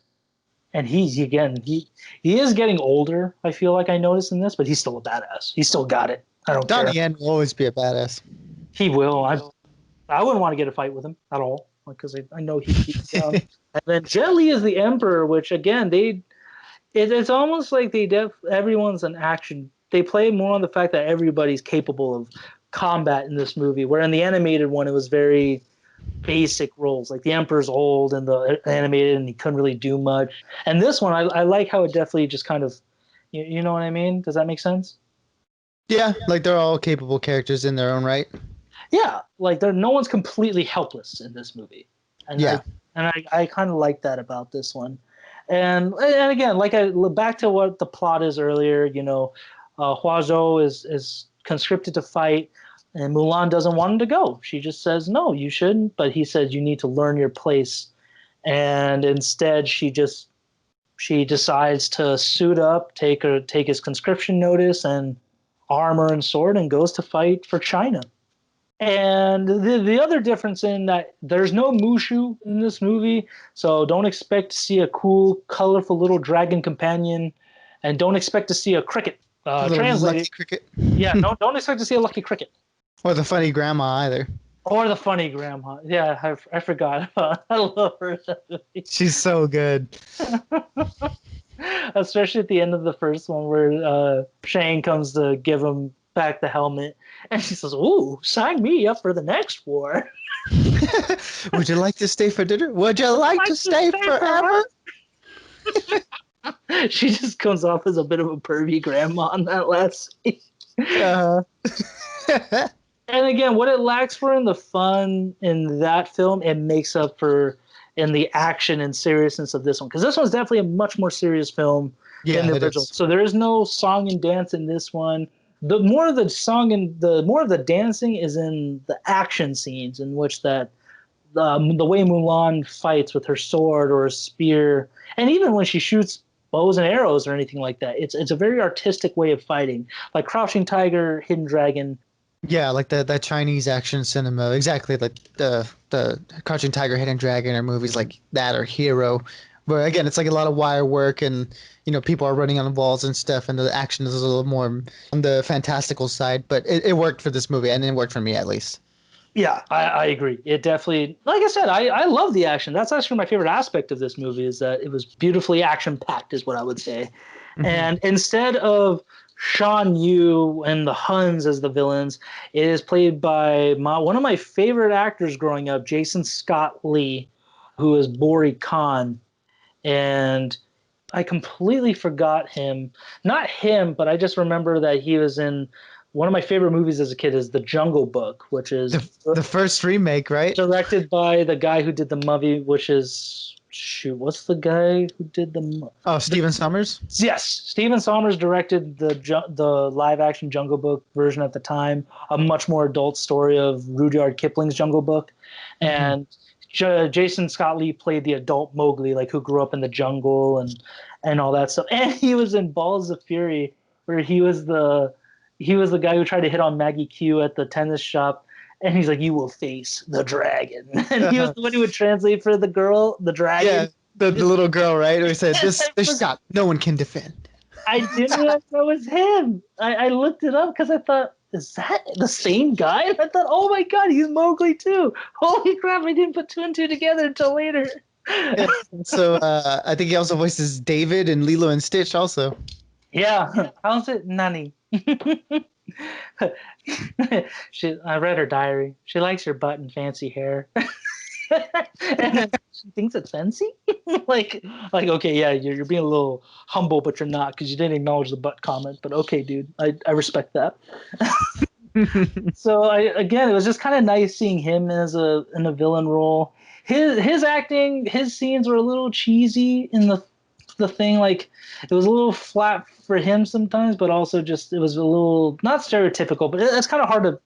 S2: and he is getting older. I feel like I noticed in this, but he's still a badass. He's still got it. I don't care.
S1: Donnie Yen will always be a badass.
S2: He will. I wouldn't want to get a fight with him at all, because I know he keeps down. And then Jet Li is the Emperor, which again it's almost like everyone's an action. They play more on the fact that everybody's capable of combat in this movie, where in the animated one it was very basic roles, like the Emperor's old and the animated and he couldn't really do much. And this one I like how it definitely just kind of you know what I mean? Does that make sense?
S1: Yeah, like they're all capable characters in their own right.
S2: Yeah, like no one's completely helpless in this movie. And
S1: yeah.
S2: I kind of like that about this one. And again, like back to what the plot is earlier, Hua Zhou is conscripted to fight, and Mulan doesn't want him to go. She just says, no, you shouldn't. But he says, you need to learn your place. And instead, she decides to suit up, take his conscription notice and armor and sword, and goes to fight for China. And the other difference in that there's no Mushu in this movie, so don't expect to see a cool, colorful little dragon companion, and don't expect to see a cricket translated.
S1: Lucky cricket.
S2: Yeah, don't expect to see a lucky cricket.
S1: Or the funny grandma either.
S2: Or the funny grandma. Yeah, I forgot. I love her.
S1: She's so good.
S2: Especially at the end of the first one, where Shang comes to give him back the helmet, and she says, "Ooh, sign me up for the next war."
S1: Would you like to stay for dinner? Would you like to stay forever?
S2: She just comes off as a bit of a pervy grandma in that last scene. And again, what it lacks for in the fun in that film, it makes up for in the action and seriousness of this one. Because this one's definitely a much more serious film than the original. So there is no song and dance in this one. The more of the song and the more of the dancing is in the action scenes, in which that the way Mulan fights with her sword or a spear, and even when she shoots bows and arrows or anything like that, it's a very artistic way of fighting, like Crouching Tiger, Hidden Dragon.
S1: Yeah, like that Chinese action cinema, exactly, like the Crouching Tiger, Hidden Dragon, or movies like that, or Hero, where again it's like a lot of wire work, and people are running on walls and stuff, and the action is a little more on the fantastical side. But it worked for this movie, and it worked for me at least.
S2: Yeah, I agree. It definitely, like I said, I love the action. That's actually my favorite aspect of this movie is that it was beautifully action packed, is what I would say.
S1: Hmm.
S2: And instead of Shan Yu and the Huns as the villains, it is played by one of my favorite actors growing up, Jason Scott Lee, who is Bori Khan. And I completely forgot him. Not him, but I just remember that he was in one of my favorite movies as a kid is The Jungle Book, which is
S1: The first remake, right?
S2: directed by the guy who did the Mummy, which is shoot, what's the guy who did
S1: Oh,
S2: the
S1: Stephen Summers.
S2: yes, Stephen Sommers directed the live action Jungle Book version at the time, a much more adult story of Rudyard Kipling's Jungle Book,
S1: Hmm.
S2: and Jason Scott Lee played the adult Mowgli, like who grew up in the jungle and all that stuff. And he was in Balls of Fury, where he was the guy who tried to hit on Maggie Q at the tennis shop. And he's like, "You will face the dragon," and he was
S1: Uh,
S2: the one who would translate for the girl, the
S1: yeah,
S2: dragon.
S1: the little girl, right? Who said, "This
S2: I
S1: shot, no one can defend."
S2: I didn't realize that was him. I looked it up because I thought, is that the same guy? And I thought, oh my god, he's Mowgli too. Holy crap, I didn't put two and two together until later.
S1: Yeah. So I think he also voices David and Lilo and Stitch also.
S2: Yeah, how's it, Nani? I read her diary. She likes your butt and fancy hair. And then she thinks it's fancy. like okay, yeah, you're being a little humble, but you're not because you didn't acknowledge the butt comment. But okay, dude, I respect that. So again, it was just kind of nice seeing him as a in a villain role. His acting, his scenes were a little cheesy in the thing. Like it was a little flat for him sometimes, but also just it was a little not stereotypical. But it's kind of hard to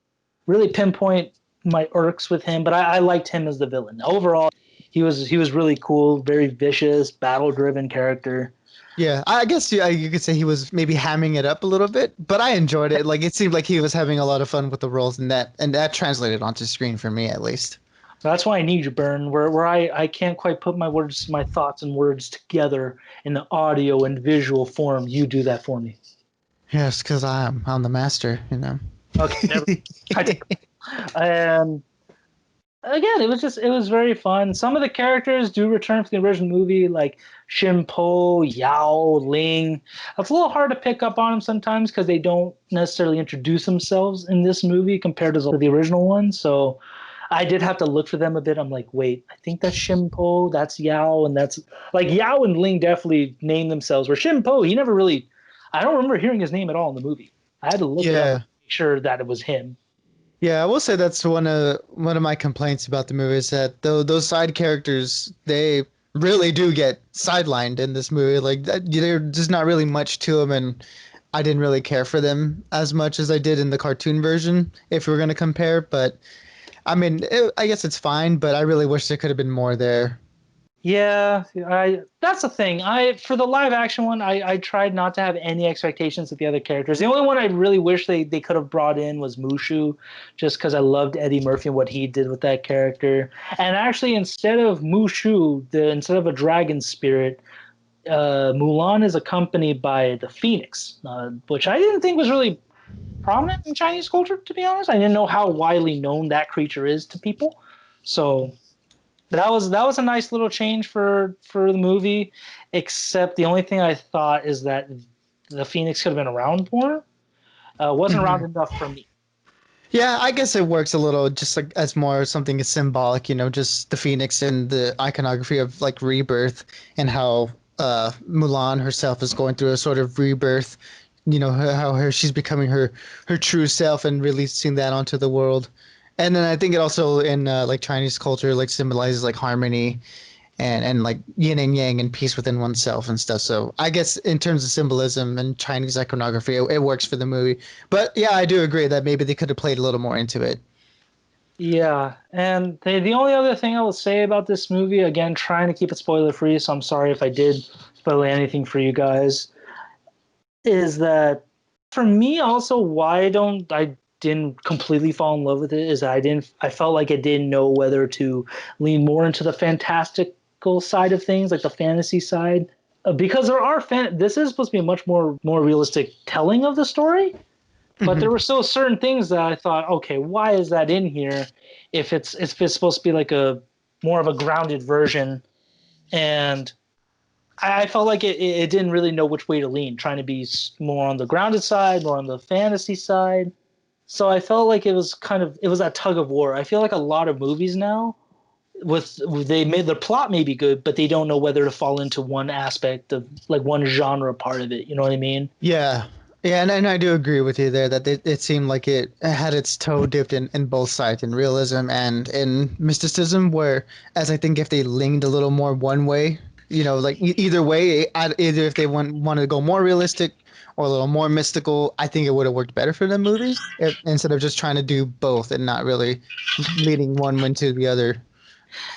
S2: really pinpoint my irks with him. But I liked him as the villain overall. He was really cool, very vicious, battle driven character.
S1: Yeah, I guess you could say he was maybe hamming it up a little bit, but I enjoyed it. Like it seemed like he was having a lot of fun with the roles, and that translated onto screen for me at least.
S2: That's why I need you, Burn, where I can't quite put my thoughts and words together in the audio and visual form. You do that for me.
S1: Yes, because I'm the master, you know.
S2: Okay, never. I take. And again, it was very fun. Some of the characters do return from the original movie, like Shimpo, Yao, Ling. It's a little hard to pick up on them sometimes because they don't necessarily introduce themselves in this movie compared to the original one. So I did have to look for them a bit. I'm like, wait, I think that's Shimpo, that's Yao, and that's like Yao and Ling definitely named themselves. Where Shimpo, he never really, I don't remember hearing his name at all in the movie. I had to look it up to
S1: Yeah.
S2: make sure that it was him.
S1: Yeah, I will say that's one of my complaints about the movie is that those side characters they really do get sidelined in this movie. Like there's just not really much to them, and I didn't really care for them as much as I did in the cartoon version. If we are gonna compare, but I mean, I guess it's fine. But I really wish there could have been more there.
S2: Yeah, I that's the thing. I for the live action one, I tried not to have any expectations of the other characters. The only one I really wish they could have brought in was Mushu, just because I loved Eddie Murphy and what he did with that character. And actually, instead of Mushu, instead of a dragon spirit, Mulan is accompanied by the Phoenix, which I didn't think was really prominent in Chinese culture. To be honest, I didn't know how widely known that creature is to people. So that was a nice little change for the movie, except the only thing I thought is that the Phoenix could have been around more. Wasn't around
S1: Mhm.
S2: enough for me.
S1: Yeah, I guess it works a little just like as more something symbolic, just the phoenix and the iconography of like rebirth and how Mulan herself is going through a sort of rebirth, how she's becoming her true self and releasing that onto the world. And then I think it also in like Chinese culture like symbolizes like harmony and like yin and yang and peace within oneself and stuff. So I guess in terms of symbolism and Chinese iconography, it works for the movie. But yeah, I do agree that maybe they could have played a little more into it.
S2: Yeah, and the only other thing I will say about this movie, again, trying to keep it spoiler free, so I'm sorry if I did spoil anything for you guys, is that for me also why I didn't completely fall in love with it is that I felt like I didn't know whether to lean more into the fantastical side of things, like the fantasy side, because this is supposed to be a much more realistic telling of the story, But
S1: Hmm.
S2: there were still certain things that I thought, okay, why is that in here? If it's supposed to be like a more of a grounded version, and I felt like it didn't really know which way to lean, trying to be more on the grounded side, more on the fantasy side. So I felt like it was that tug of war. I feel like a lot of movies now with they made the plot may be good, but they don't know whether to fall into one aspect of like one genre part of it. You know what I mean?
S1: Yeah. Yeah, and I do agree with you there that it seemed like it had its toe dipped in both sides, in realism and in mysticism, where as I think if they leaned a little more one way, like either way, either if they wanted to go more realistic or a little more mystical, I think it would have worked better for the movie instead of just trying to do both and not really leading one into the other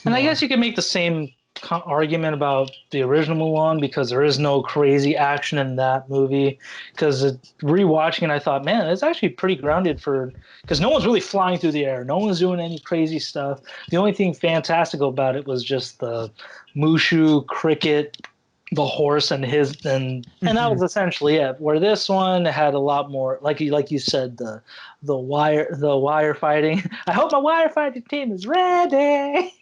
S2: And I
S1: more.
S2: guess you could make the same argument about the original Mulan because there is no crazy action in that movie. Because rewatching it, I thought, man, it's actually pretty grounded for because no one's really flying through the air, no one's doing any crazy stuff. The only thing fantastical about it was just the Mushu cricket, the horse, and and that was
S1: Hmm.
S2: essentially it. Where this one had a lot more, like you said, the wire fighting. I hope my wire fighting team is ready.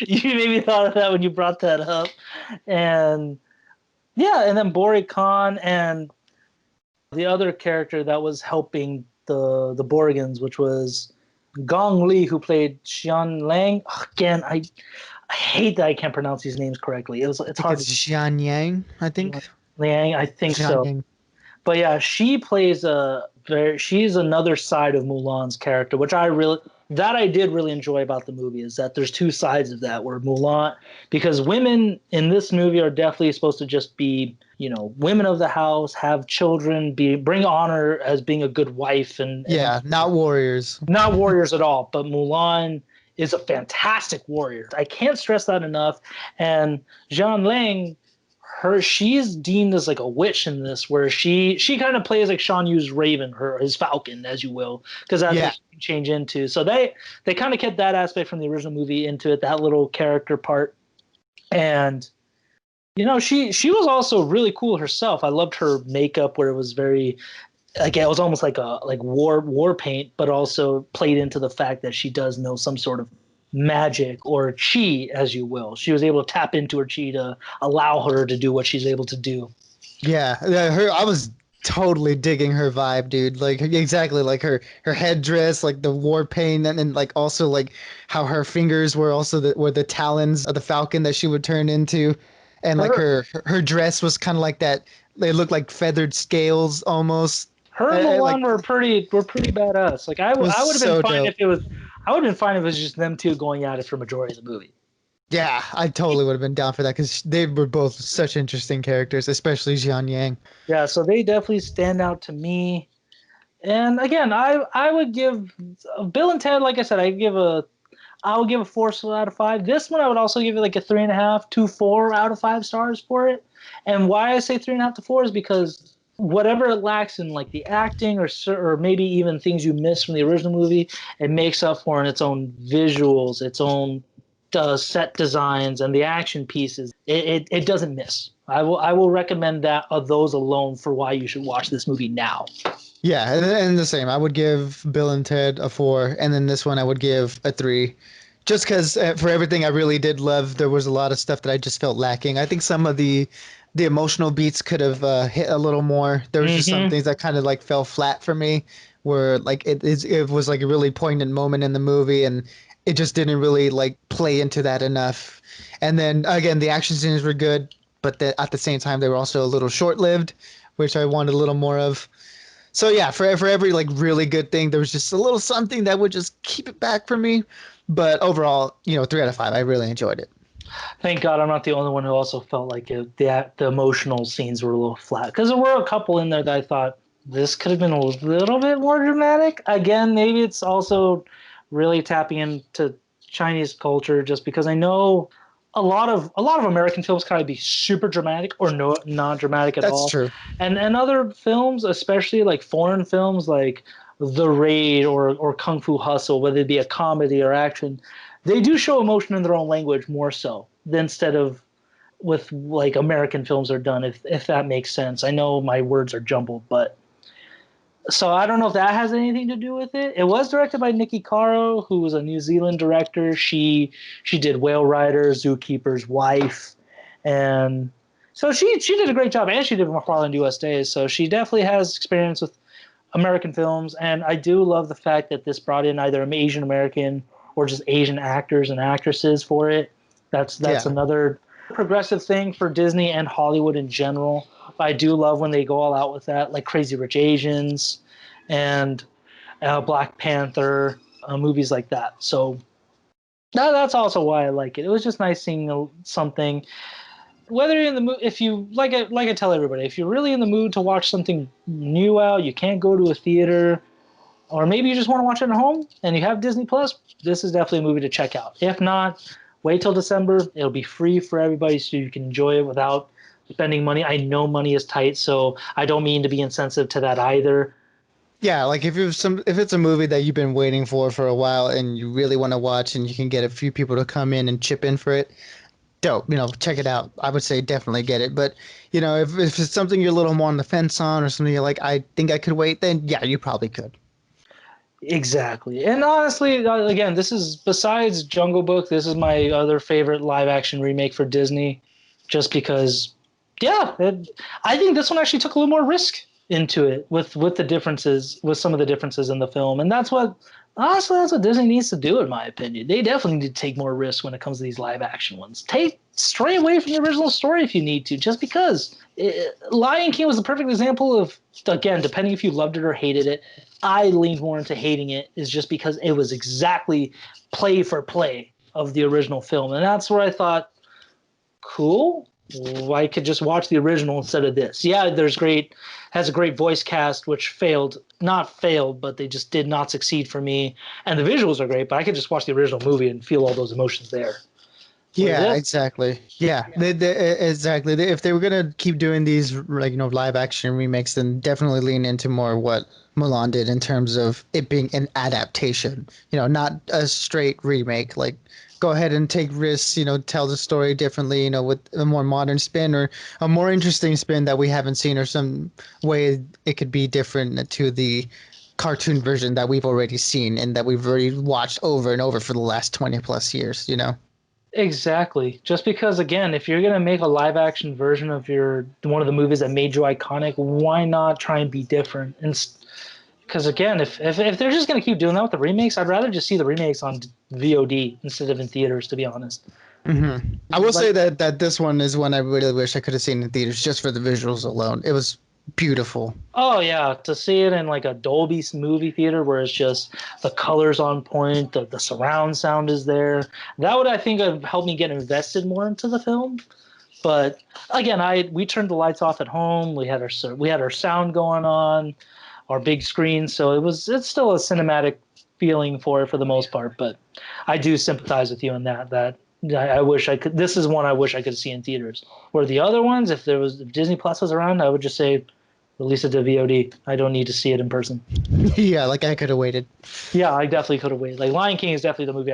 S2: You maybe thought of that when you brought that up, and yeah, and then Bori Khan and the other character that was helping the Borgans, which was Gong Li, who played Xian Lang. Again, I hate that I can't pronounce these names correctly.
S1: I
S2: It's
S1: think
S2: hard
S1: it's
S2: to
S1: Jian Yang, I think.
S2: Xian Liang. I think
S1: Jian
S2: so.
S1: Yang.
S2: But yeah, she plays she's another side of Mulan's character, which I did really enjoy about the movie is that there's two sides of that where Mulan because women in this movie are definitely supposed to just be, women of the house, have children, bring honor as being a good wife and
S1: Yeah, not warriors.
S2: not warriors at all, but Mulan is a fantastic warrior. I can't stress that enough. And Zhang Lang, she's deemed as like a witch in this, where she kind of plays like Shan Yu's Raven, his Falcon, as you will, because that's
S1: Yeah.
S2: what she can change into. So they kind of kept that aspect from the original movie into it, that little character part. And she was also really cool herself. I loved her makeup where it was very like it was almost like a like war paint, but also played into the fact that she does know some sort of magic or chi, as you will. She was able to tap into her chi to allow her to do what she's able to do.
S1: Yeah, I was totally digging her vibe, dude. Like exactly like her headdress, like the war paint, and like also like how her fingers were also were the talons of the falcon that she would turn into, and like
S2: Her
S1: her dress was kind of like that. They looked like feathered scales almost.
S2: her and Mulan
S1: Like
S2: were pretty badass. Like
S1: it was
S2: I would have been
S1: so
S2: fine
S1: dope.
S2: if it was I would have been fine if it was just them two going at it for majority of the movie.
S1: Yeah, I totally would have been down for that because they were both such interesting characters, especially Jian Yang.
S2: Yeah, so they definitely stand out to me. And again, I would give Bill and Ted, like I said, I would give a 4 out of 5. This one, I would also give it like a 3.5 to 4 out of 5 stars for it. And why I say 3.5 to 4 is because whatever it lacks in like the acting or maybe even things you miss from the original movie, it makes up for in its own visuals, its own set designs, and the action pieces. It doesn't miss. I will recommend that of those alone for why you should watch this movie now.
S1: Yeah, and the same. I would give Bill and Ted a 4, and then this one I would give a 3. Just because for everything I really did love, there was a lot of stuff that I just felt lacking. I think some of the emotional beats could have hit a little more. There was just some
S2: Mm-hmm.
S1: things that kind of like fell flat for me, where like it was like a really poignant moment in the movie, and it just didn't really like play into that enough. And then again, the action scenes were good, but at the same time they were also a little short lived, which I wanted a little more of. So yeah, for every like really good thing, there was just a little something that would just keep it back for me. But overall, 3 out of 5. I really enjoyed it.
S2: Thank God I'm not the only one who also felt like the emotional scenes were a little flat because there were a couple in there that I thought this could have been a little bit more dramatic. Again, maybe it's also really tapping into Chinese culture just because I know a lot of American films kind of be super dramatic or no not dramatic at
S1: That's
S2: all,
S1: true.
S2: and other films, especially like foreign films like The Raid or Kung Fu Hustle, whether it be a comedy or action, they do show emotion in their own language more so than instead of with like American films are done, if that makes sense. I know my words are jumbled, but So I don't know if that has anything to do with it. It was directed by Nikki Caro, who was a New Zealand director. She did Whale Rider, Zookeeper's Wife, and so she did a great job, and she did McFarland U.S. Days. So she definitely has experience with American films, and I do love the fact that this brought in either Asian American or just Asian actors and actresses for it. That's
S1: Yeah.
S2: another progressive thing for Disney and Hollywood in general. I do love when they go all out with that, like Crazy Rich Asians and Black Panther, movies like that. So that's also why I like it. It was just nice seeing something. Whether you're in the mood, if you like I tell everybody, if you're really in the mood to watch something new out, you can't go to a theater, or maybe you just want to watch it at home and you have Disney Plus, this is definitely a movie to check out. If not, wait till December. It'll be free for everybody so you can enjoy it without spending money. I know money is tight, so I don't mean to be insensitive to that either.
S1: Yeah, like if it's a movie that you've been waiting for a while and you really want to watch and you can get a few people to come in and chip in for it, dope. Check it out. I would say definitely get it. But if it's something you're a little more on the fence on or something you're like, I think I could wait, then yeah, you probably could.
S2: Exactly. And honestly, again, this is besides Jungle Book, this is my other favorite live action remake for Disney, just because, yeah, I think this one actually took a little more risk into it with the differences, with some of the differences in the film, and that's what honestly that's what Disney needs to do, in my opinion. They definitely need to take more risks when it comes to these live action ones. Take stray away from the original story if you need to, just because. Lion King was the perfect example of, again, depending if you loved it or hated it. I leaned more into hating it, is just because it was exactly play for play of the original film, and that's where I thought, cool. I could just watch the original instead of this. Yeah, has a great voice cast, which not failed, but they just did not succeed for me. And the visuals are great, but I could just watch the original movie and feel all those emotions there. Where
S1: Yeah,
S2: this,
S1: exactly. Yeah, exactly. If they were gonna keep doing these like live action remakes, then definitely lean into more what Mulan did in terms of it being an adaptation. Not a straight remake. Like, go ahead and take risks. Tell the story differently. With a more modern spin or a more interesting spin that we haven't seen, or some way it could be different to the cartoon version that we've already seen and that we've already watched over and over for the last 20 plus years.
S2: exactly. Just because, again, if you're gonna make a live action version of your one of the movies that made you iconic, why not try and be different? And because again, if they're just gonna keep doing that with the remakes, I'd rather just see the remakes on VOD instead of in theaters, to be honest.
S1: I will
S2: Like,
S1: say that this one is one I really wish I could have seen in theaters just for the visuals alone. It was beautiful.
S2: oh yeah, to see it in like a Dolby movie theater where it's just the colors on point, the surround sound is there. That would, I think, have helped me get invested more into the film. But again, we turned the lights off at home. We had our sound going on, our big screen, so it's still a cinematic feeling for the most part. But I do sympathize with you in that I wish I could. This is one I wish I could see in theaters. Where the other ones, if Disney Plus was around, I would just say release it to VOD. I don't need to see it in person.
S1: Yeah, like I could have waited.
S2: Yeah, I definitely could have waited. Like Lion King is definitely the movie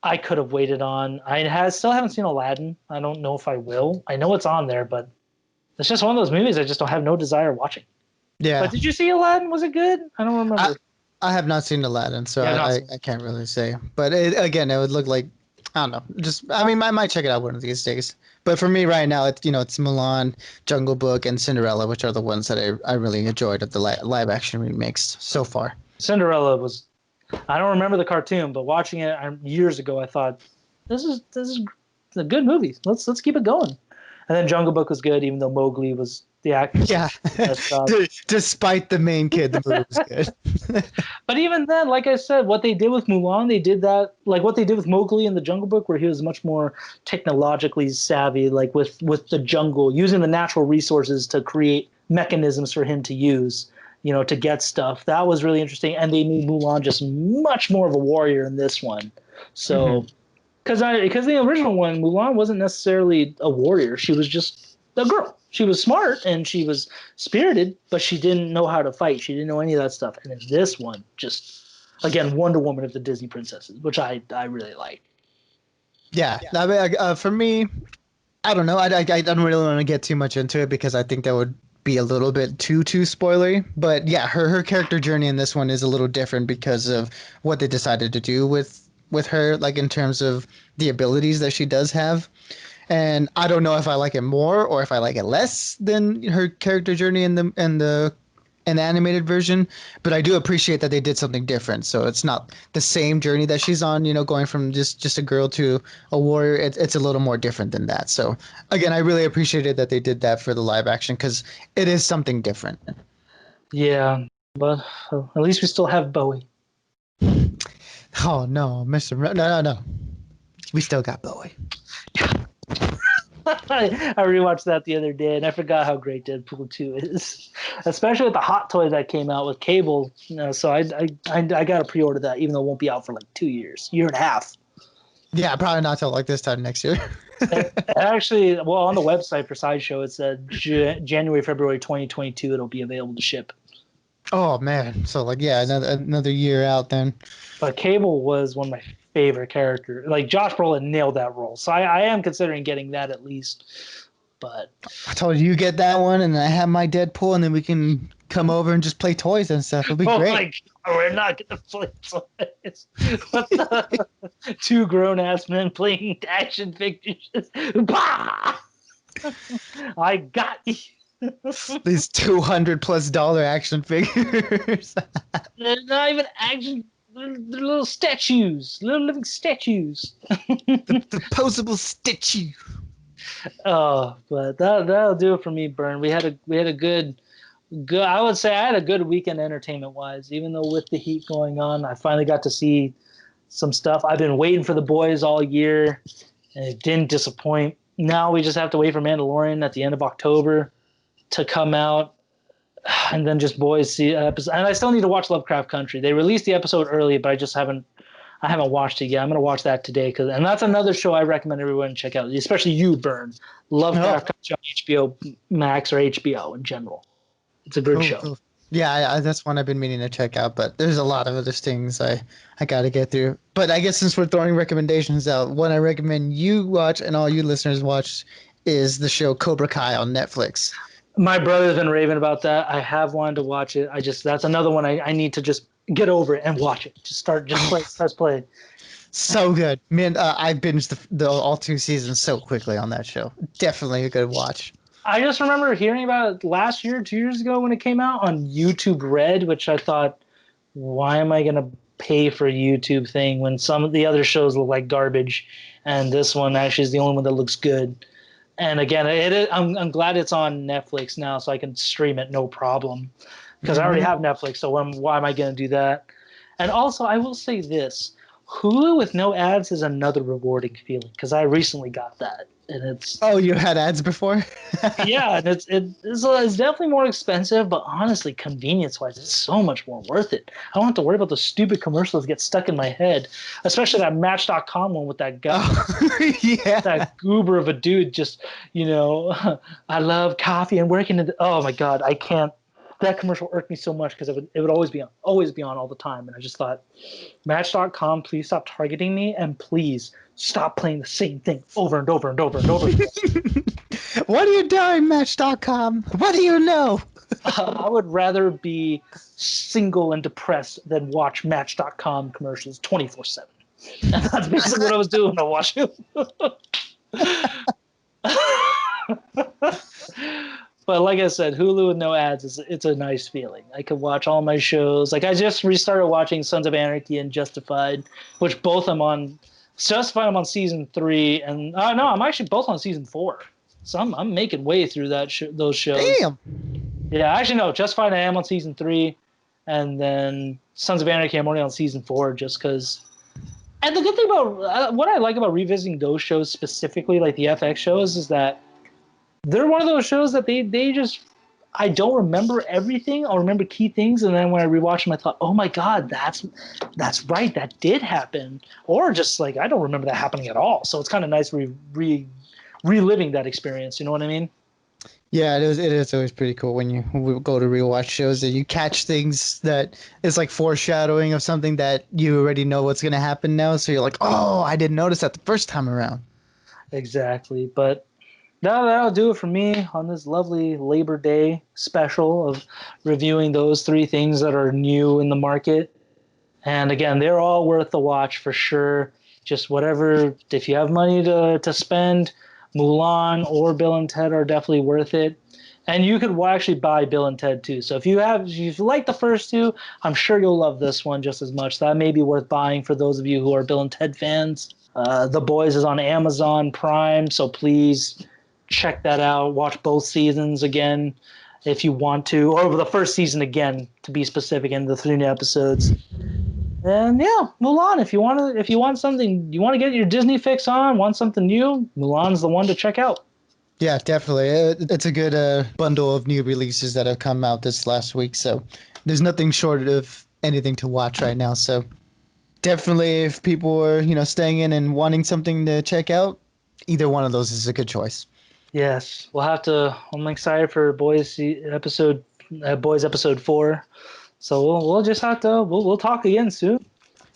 S2: I could have waited on. Still haven't seen Aladdin. I don't know if I will. I know it's on there, but it's just one of those movies I just don't have no desire watching. But
S1: Yeah,
S2: did you see Aladdin? Was it good? I don't
S1: I
S2: remember.
S1: I have not seen Aladdin, so
S2: Yeah, I've not
S1: I,
S2: seen
S1: I,
S2: it.
S1: I can't really say. But again, it would look like I don't know. Just I
S2: Uh,
S1: mean, I might check it out one of these days. But for me right now, it's Mulan, Jungle Book, and Cinderella, which are the ones that I really enjoyed of the live action remakes so far.
S2: Cinderella was. I don't remember the cartoon, but watching it years ago, I thought this is a good movie. Let's keep it going. And then Jungle Book was good, even though Mowgli was the actress
S1: Yeah,
S2: messed up.
S1: despite the main kid, the movie was good.
S2: But even then, like I said, what they did with Mulan, they did that like what they did with Mowgli in the Jungle Book, where he was much more technologically savvy, like with the jungle, using the natural resources to create mechanisms for him to use, to get stuff. That was really interesting, and they made Mulan just much more of a warrior in this one. So,
S1: Hmm.
S2: because the original one, Mulan wasn't necessarily a warrior; she was just a girl. She was smart and she was spirited, but she didn't know how to fight. She didn't know any of that stuff. And in this one, just again, Wonder Woman of the Disney princesses, which I really like.
S1: Yeah, I mean, for me, I don't know. I don't really want to get too much into it because I think that would be a little bit too spoilery, but yeah, her character journey in this one is a little different because of what they decided to do with her, like in terms of the abilities that she does have. And I don't know if I like it more or if I like it less than her character journey in the animated version, but I do appreciate that they did something different. So it's not the same journey that she's on, going from just a girl to a warrior. It's a little more different than that. So again, I really appreciated that they did that for the live action because it is something different.
S2: Yeah, but at least we still have Bowie.
S1: Oh no, Mr. No. We still got Bowie.
S2: I rewatched that the other day, and I forgot how great Deadpool 2 is, especially with the hot toy that came out with Cable. So I got to pre-order that, even though it won't be out for like 2 years, year and a half.
S1: Yeah, probably not till like this time next year.
S2: Actually, well, on the website for Sideshow, it said January, February 2022, it'll be available to ship.
S1: Oh man, so like yeah, another year out then.
S2: But Cable was one of my favorite characters. Like Josh Brolin nailed that role, so I am considering getting that at least. But
S1: I told you get that one, and I have my Deadpool, and then we can come over and just play toys and stuff. It'll be great.
S2: my God, we're not gonna play toys. What the? Two grown ass men playing action figures. Bah! I got you.
S1: These $200+ action figures.
S2: They're not even action. They're little statues, little living statues.
S1: the posable statue.
S2: Oh, but that'll do it for me, Burn. We had a good. I would say I had a good weekend entertainment wise. Even though with the heat going on, I finally got to see some stuff. I've been waiting for The Boys all year, and it didn't disappoint. Now we just have to wait for Mandalorian at the end of October to come out, and then just Boys see episode. And I still need to watch Lovecraft Country. They released the episode early, but I haven't watched it yet. I'm gonna watch that today and that's another show I recommend everyone check out, especially you, Burn. Lovecraft Country on HBO Max or HBO in general. It's a good show.
S1: Cool. Yeah, that's one I've been meaning to check out, but there's a lot of other things I got to get through. But I guess since we're throwing recommendations out, one I recommend you watch and all you listeners watch is the show Cobra Kai on Netflix.
S2: My brother's been raving about that. I have wanted to watch it. That's another one I need to just get over it and watch it. Just press play.
S1: So good, man. I binged the all 2 seasons so quickly on that show. Definitely a good watch.
S2: I just remember hearing about it last year, 2 years ago when it came out on YouTube Red, which I thought, why am I going to pay for a YouTube thing when some of the other shows look like garbage, and this one actually is the only one that looks good. And again, I'm glad it's on Netflix now, so I can stream it no problem, because I already have Netflix. So why am I going to do that? And also, I will say this: Hulu with no ads is another rewarding feeling, because I recently got that, and it's
S1: you had ads before.
S2: yeah, and it's definitely more expensive, but honestly, convenience wise, it's so much more worth it. I don't have to worry about the stupid commercials that get stuck in my head, especially that Match.com one with that guy,
S1: yeah,
S2: that goober of a dude. Just I love coffee and working. Oh my god, I can't. That commercial irked me so much because it would always be on all the time, and I just thought, Match.com, please stop targeting me, and please stop playing the same thing over and over and over and over again.
S1: What are you doing, Match.com? What do you know?
S2: I would rather be single and depressed than watch Match.com commercials 24/7. And that's basically what I was doing when I watched it. But like I said, Hulu with no ads it's a nice feeling. I could watch all my shows. Like I just restarted watching Sons of Anarchy and Justified, which both I'm on. Justified I'm on season 3, and no, I'm actually both on season 4. So I'm making way through those shows.
S1: Damn.
S2: Yeah, actually no, Justified I am on season 3, and then Sons of Anarchy I'm only on season 4 just because. And the good thing about what I like about revisiting those shows specifically, like the FX shows, is that they're one of those shows that they just I don't remember everything. I'll remember key things, and then when I rewatched them, I thought, "Oh my god, that's right, that did happen." Or just like I don't remember that happening at all. So it's kind of nice reliving that experience. You know what I mean?
S1: Yeah, it is always pretty cool when you go to rewatch shows that you catch things that it's like foreshadowing of something that you already know what's going to happen now. So you're like, "Oh, I didn't notice that the first time around."
S2: Exactly, but That'll do it for me on this lovely Labor Day special of reviewing those three things that are new in the market. And again, they're all worth the watch for sure. Just whatever, if you have money to spend, Mulan or Bill and Ted are definitely worth it. And you could actually buy Bill and Ted too. So if you like the first two, I'm sure you'll love this one just as much. That may be worth buying for those of you who are Bill and Ted fans. The Boys is on Amazon Prime, so please check that out. Watch both seasons again if you want to, or the first season again to be specific, in the 3 new episodes. And yeah, Mulan. If you want something, you want to get your Disney fix on, want something new, Mulan's the one to check out.
S1: Yeah, definitely. It's a good bundle of new releases that have come out this last week. So there's nothing short of anything to watch right now. So definitely, if people are staying in and wanting something to check out, either one of those is a good choice.
S2: Yes, we'll have to. I'm excited for Boys episode 4. So we'll just have to. We'll talk again soon.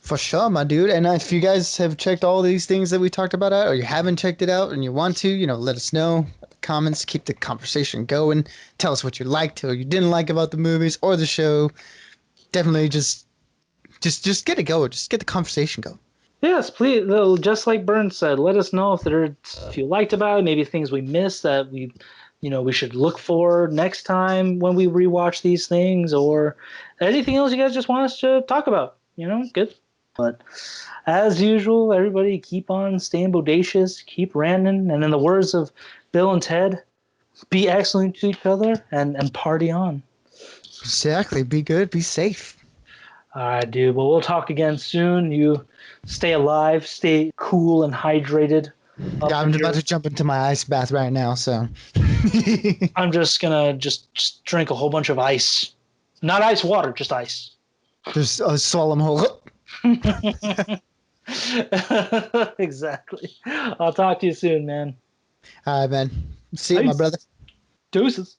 S1: For sure, my dude. And if you guys have checked all these things that we talked about out, or you haven't checked it out and you want to, let us know. Comments, keep the conversation going. Tell us what you liked or you didn't like about the movies or the show. Definitely just get it going. Just get the conversation going.
S2: Yes, please. Though, just like Burns said, let us know if you liked about it, maybe things we missed that we should look for next time when we rewatch these things, or anything else you guys just want us to talk about. Good. But as usual, everybody keep on staying bodacious, keep ranting, and in the words of Bill and Ted, be excellent to each other and party on.
S1: Exactly. Be good. Be safe.
S2: All right, dude. Well, we'll talk again soon. You stay alive, stay cool and hydrated.
S1: Yeah, I'm about to jump into my ice bath right now, so.
S2: I'm just gonna just drink a whole bunch of ice, not ice water, just ice.
S1: Just a solemn whole.
S2: Exactly. I'll talk to you soon, man.
S1: All right, man. See you, my
S2: Peace.
S1: brother.
S2: Deuces.